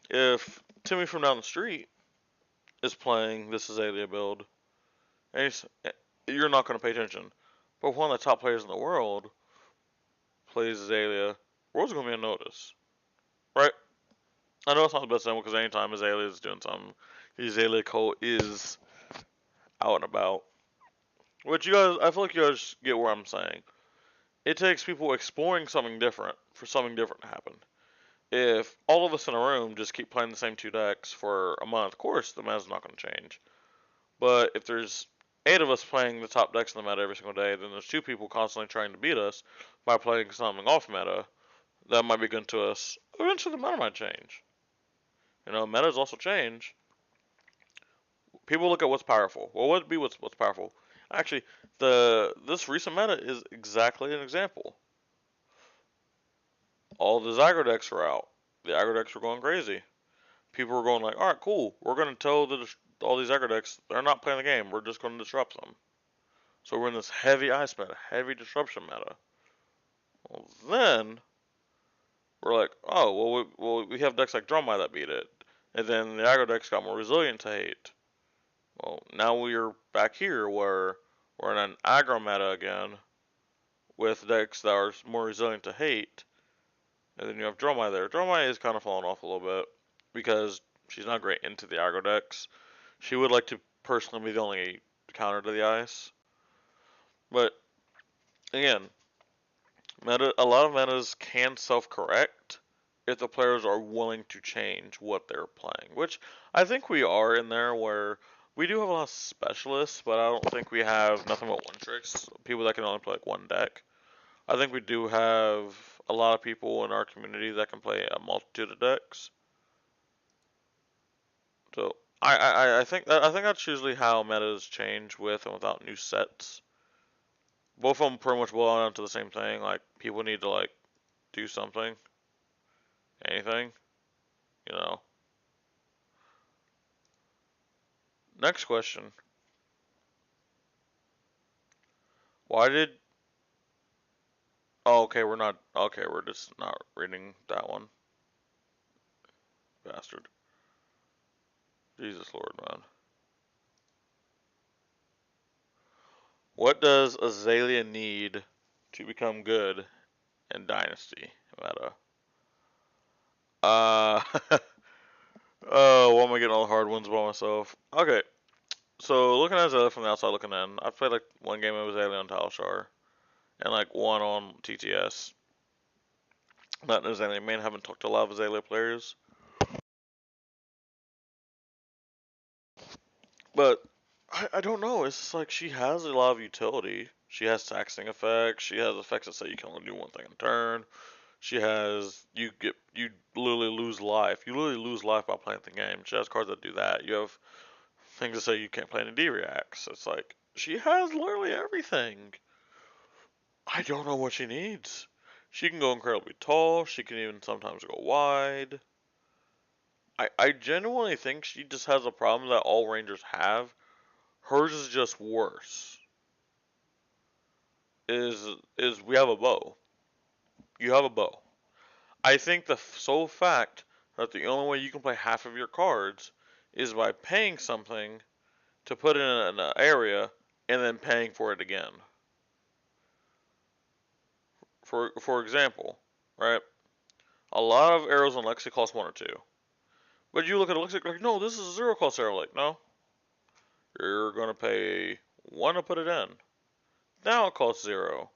Speaker 1: If Timmy from down the street is playing this Azalea build, and you're not going to pay attention, but if one of the top players in the world plays Azalea, the world's going to be on notice. Right? I know it's not the best example because anytime Azalea is doing something, the Azalea cult is out and about. Which you guys, I feel like you guys get where I'm saying. It takes people exploring something different for something different to happen. If all of us in a room just keep playing the same two decks for a month, of course the meta's not going to change. But if there's 8 of us playing the top decks in the meta every single day, then there's 2 people constantly trying to beat us by playing something off meta that might be good to us. Eventually the meta might change. You know, metas also change. People look at what's powerful. Well, what would be what's powerful? Actually, this recent meta is exactly an example. All the aggro decks were out. The aggro decks were going crazy. People were going like, all right, cool. We're going to tell all these aggro decks they're not playing the game. We're just going to disrupt them. So we're in this heavy ice meta, heavy disruption meta. Well, then we're like, oh, well, we have decks like Drumeye that beat it. And then the aggro decks got more resilient to hate. Well, now we're back here where we're in an aggro meta again with decks that are more resilient to hate. And then you have Drumeye there. Drumeye is kind of falling off a little bit because she's not great into the aggro decks. She would like to personally be the only counter to the ice. But again, a lot of metas can self-correct if the players are willing to change what they're playing, which I think we are in there where we do have a lot of specialists, but I don't think we have nothing but one tricks, people that can only play like one deck. I think we do have a lot of people in our community that can play a multitude of decks. So I think that's usually how metas change with and without new sets. Both of them pretty much boil down to the same thing. Like people need to like do something, anything, you know. Next question. Why did? Oh, okay, we're not. Okay, we're just not reading that one. Bastard. Jesus Lord, man. What does Azalea need to become good in Dynasty meta? Oh, why am I getting all the hard ones by myself? Okay, so looking at Azalea from the outside looking in, I've played like one game of Azalea on Talshar, and like one on TTS. Not Azalea main, haven't talked to a lot of Azalea players. But I don't know. It's just like she has a lot of utility. She has taxing effects. She has effects that say you can only do one thing in a turn. She has you literally lose life. You literally lose life by playing the game. She has cards that do that. You have things that say you can't play any D reacts. It's like she has literally everything. I don't know what she needs. She can go incredibly tall. She can even sometimes go wide. I genuinely think she just has a problem that all Rangers have. Hers is just worse. Is we have a bow. You have a bow. I think the sole fact that the only way you can play half of your cards is by paying something to put in an area and then paying for it again. For example, right? A lot of arrows on Lexi cost 1 or 2. But you look at Lexi like, no, this is a 0 cost arrow. Like, no. You're going to pay 1 to put it in. Now it costs 0.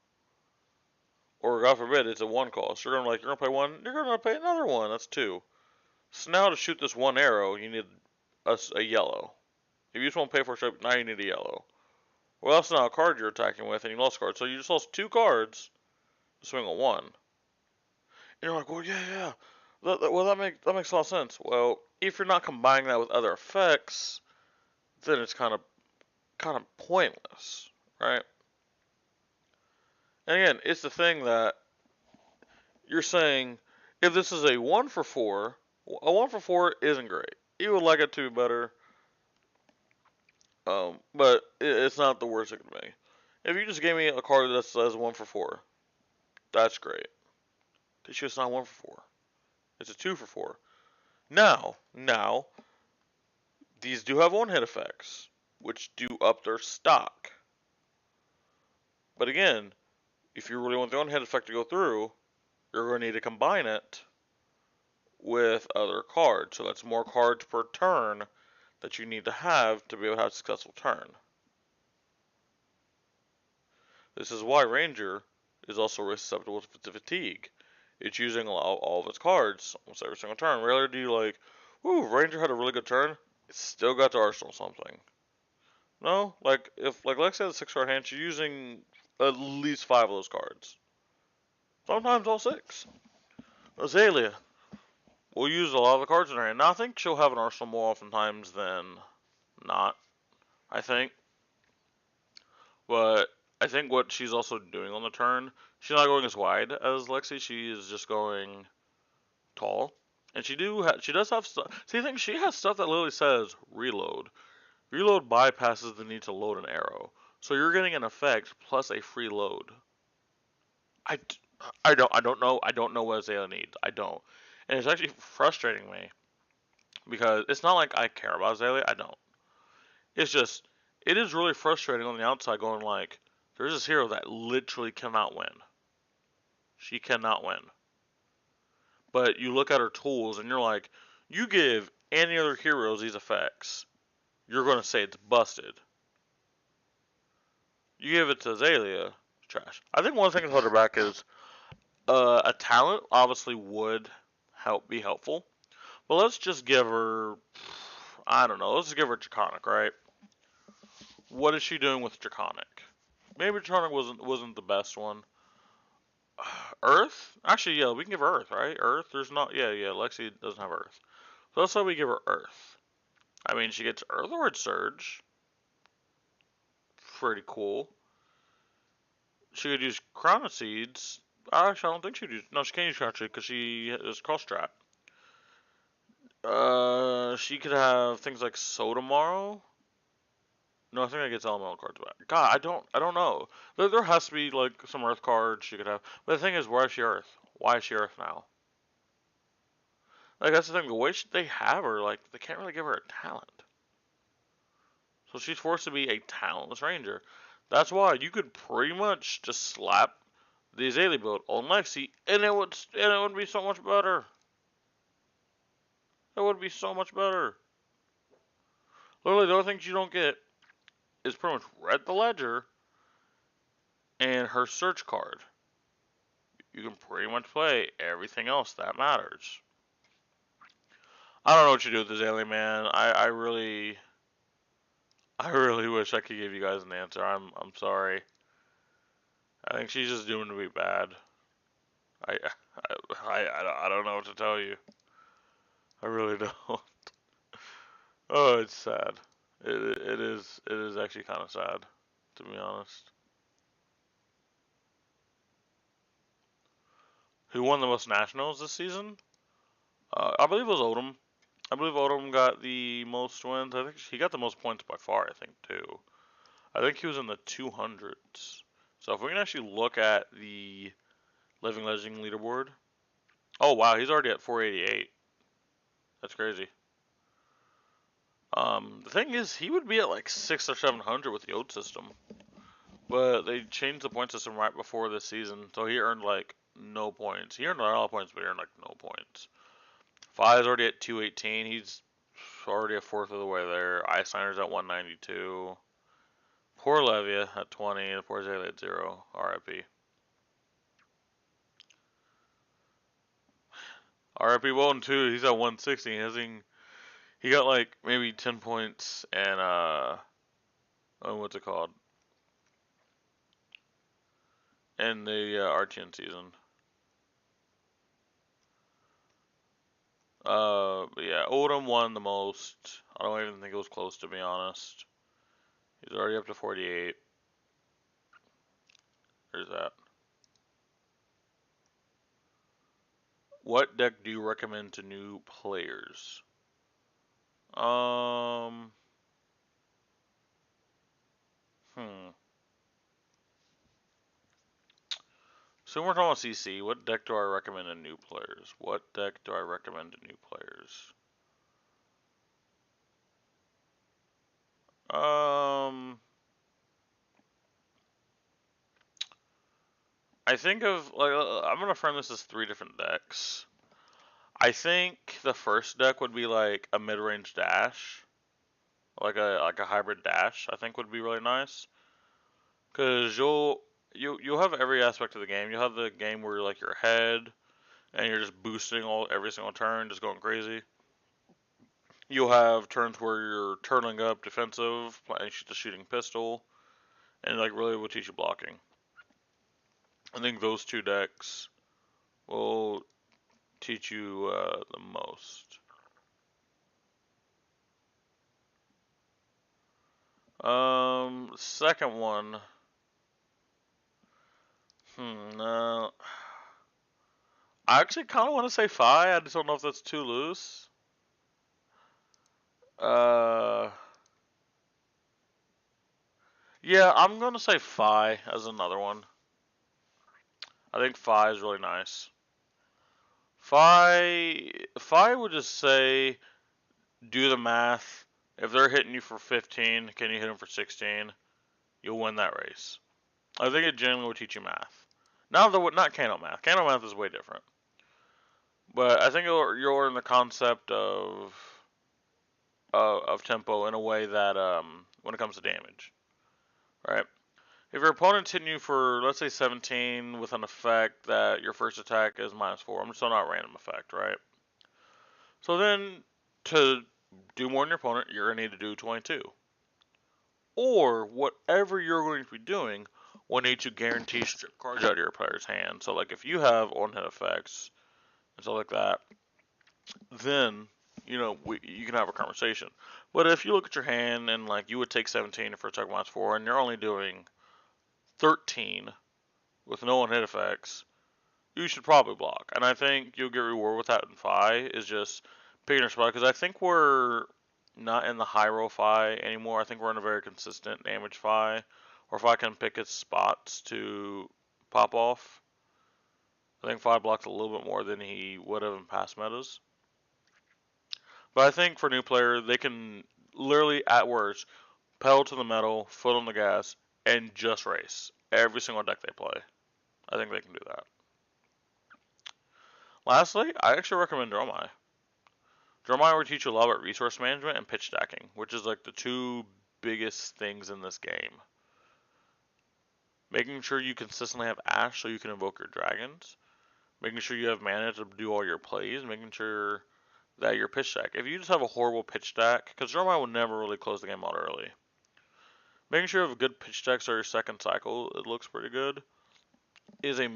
Speaker 1: Or God forbid, it's a 1 cost. You're going to pay 1, you're going to pay another 1. That's 2. So now to shoot this 1 arrow, you need a yellow. If you just want to pay for a strip, now you need a yellow. Well, that's not a card you're attacking with, and you lost a card. So you just lost 2 cards to swing a 1. And you're like, well, yeah. That makes a lot of sense. Well, if you're not combining that with other effects, then it's kind of pointless, right? And again, it's the thing that you're saying, if this is a 1 for 4, a 1 for 4 isn't great. You would like it to be better, but it's not the worst it can be. If you just gave me a card that says 1 for 4, that's great. It's just not 1 for 4. It's a 2 for 4. Now, these do have 1-hit effects, which do up their stock. But again, if you really want the 1-hit effect to go through, you're going to need to combine it with other cards. So that's more cards per turn that you need to have to be able to have a successful turn. This is why Ranger is also susceptible to fatigue. It's using all of its cards almost every single turn. Rarely do you like, woo, Ranger had a really good turn. It's still got to arsenal something. No, like if Lex has a 6-card hand, she's using at least 5 of those cards. Sometimes all 6. Azalea will use a lot of the cards in her hand. Now I think she'll have an arsenal more oftentimes than not. I think. But I think what she's also doing on the turn, she's not going as wide as Lexi. She is just going tall, and she does have stuff. See, I think she has stuff that literally says reload. Reload bypasses the need to load an arrow, so you're getting an effect plus a free load. I don't know what Azalea needs. I don't, and it's actually frustrating me because it's not like I care about Azalea. I don't. It's just it is really frustrating on the outside, going like, there's this hero that literally cannot win. She cannot win. But you look at her tools and you're like, you give any other heroes these effects, you're going to say it's busted. You give it to Azalea, it's trash. I think one thing to hold her back is a talent obviously would be helpful. But let's just give her, I don't know, let's just give her Draconic, right? What is she doing with Draconic? Maybe Draconic wasn't the best one. Earth? Actually, yeah, we can give her Earth, right? Earth, there's not, yeah, Lexi doesn't have Earth. So that's why we give her Earth. I mean, she gets Earthward Surge. Pretty cool. She could use Crown of Seeds. Actually, I don't think she'd use, no, she can't use Crown of Seeds because she is Cross Trap. She could have things like Sotomorrow. No, I think that gets elemental cards back. God, I don't know. There has to be like some Earth cards she could have. But the thing is, why is she Earth? Why is she Earth now? Like that's the thing. The way they have her, like they can't really give her a talent. So she's forced to be a talentless ranger. That's why you could pretty much just slap the Azalea build on Lexi, and it would be so much better. It would be so much better. Literally, the only things you don't get is pretty much Read the Ledger and her search card. You can pretty much play everything else that matters. I don't know what you do with this alien, man. I really I really wish I could give you guys an answer. I'm sorry. I think she's just doing to be bad. I I don't know what to tell you. I really don't. Oh, it's sad. It is actually kind of sad, to be honest. Who won the most nationals this season? I believe it was Odom. I believe Odom got the most wins. I think he got the most points by far, I think, too. I think he was in the 200s. So if we can actually look at the Living Legend leaderboard. Oh, wow, he's already at 488. That's crazy. The thing is, he would be at like 6 or 700 with the old system. But they changed the point system right before this season, so he earned like no points. He earned a lot of points, but he earned like no points. Fi's already at 218. He's already a fourth of the way there. Iceliner's at 192. Poor Levia at 20. And poor Zayla at 0. RIP. RIP Bolton too. He's at 160. He got like maybe 10 points and what's it called? In the RTN season. But yeah, Odom won the most. I don't even think it was close, to be honest. He's already up to 48. There's that. What deck do you recommend to new players? Um, hmm. So we're talking about CC. What deck do I recommend to new players? What deck do I recommend to new players? I think of like I'm gonna frame this as 3 different decks. I think the first deck would be like a mid-range dash, like a hybrid dash. I think would be really nice, cause you'll have every aspect of the game. You'll have the game where you're like your head and you're just boosting every single turn, just going crazy. You'll have turns where you're turtling up defensive, and just shooting pistol, and like really will teach you blocking. I think those 2 decks will teach you the most. Second one. No. I actually kind of want to say Fi. I just don't know if that's too loose. Uh, yeah, I'm gonna say Fi as another one. I think Fi is really nice. Fi would just say, do the math. If they're hitting you for 15, can you hit them for 16? You'll win that race. I think it generally would teach you math. Not Kano math. Kano math is way different. But I think you'll learn the concept of tempo in a way that when it comes to damage, right? If your opponent's hitting you for, let's say, 17 with an effect that your first attack is -4, I'm just talking about random effect, right? So then, to do more than your opponent, you're going to need to do 22. Or, whatever you're going to be doing will need to guarantee strip cards out of your player's hand. So, like, if you have on-hit effects and stuff like that, then, you can have a conversation. But if you look at your hand and, like, you would take 17 for attack -4, and you're only doing 13 with no one hit effects, you should probably block. And I think you'll get reward with that in Fi, is just picking your spot. Because I think we're not in the high roll Fi anymore. I think we're in a very consistent damage Fi. Or if I can pick its spots to pop off, I think Fi blocks a little bit more than he would have in past metas. But I think for a new player, they can literally, at worst, pedal to the metal, foot on the gas, and just race every single deck they play. I think they can do that. Lastly, I actually recommend Dromai. Dromai will teach you a lot about resource management and pitch stacking, which is like the 2 biggest things in this game. Making sure you consistently have Ash so you can invoke your dragons. Making sure you have mana to do all your plays. Making sure that your pitch stack. If you just have a horrible pitch stack, because Dromai will never really close the game out early. making sure you have a good pitch deck so your second cycle it looks pretty good is a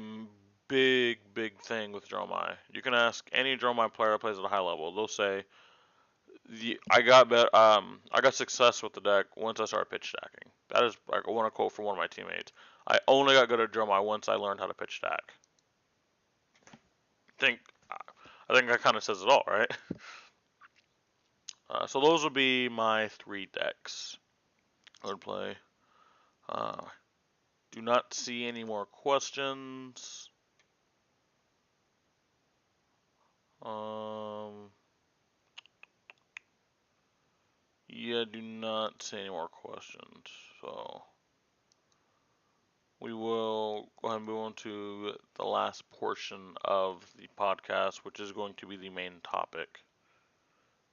Speaker 1: big thing with Dromai. You can ask any Dromai player that plays at a high level. They'll say, I got success with the deck once I started pitch stacking. That is, I want to quote from one of my teammates. I only got good at Dromai once I learned how to pitch stack. Think, I think that kind of says it all, right? So those would be my 3 decks I would play. Do not see any more questions. Yeah, do not see any more questions. So we will go ahead and move on to the last portion of the podcast, which is going to be the main topic.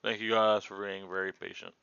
Speaker 1: Thank you guys for being very patient.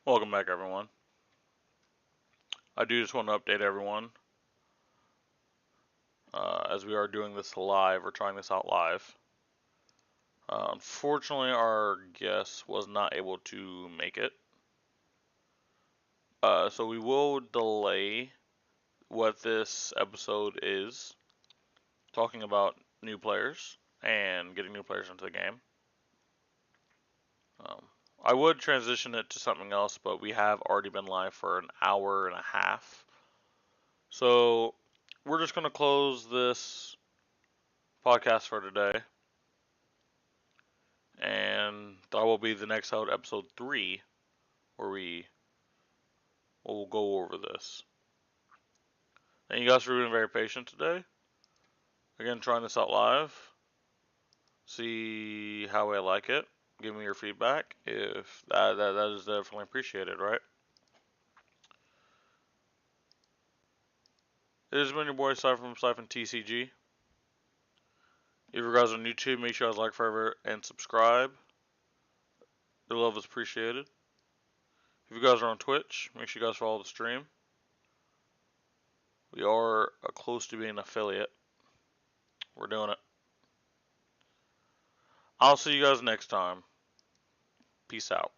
Speaker 1: Welcome back, everyone. I do just want to update everyone. As we are doing this live, we're trying this out live. Unfortunately, our guest was not able to make it. So we will delay what this episode is, talking about new players and getting new players into the game. I would transition it to something else, but we have already been live for an hour and a half. So we're just going to close this podcast for today. And that will be the next episode 3, where we will go over this. Thank you guys for being very patient today. Again, trying this out live. see how I like it. Give me your feedback. If that is definitely appreciated, right? It has been your boy Cypher from Siphon TCG. If you guys are on YouTube, make sure you guys like, favorite, and subscribe. Your love is appreciated. If you guys are on Twitch, make sure you guys follow the stream. We are close to being an affiliate. We're doing it. I'll see you guys next time. Peace out.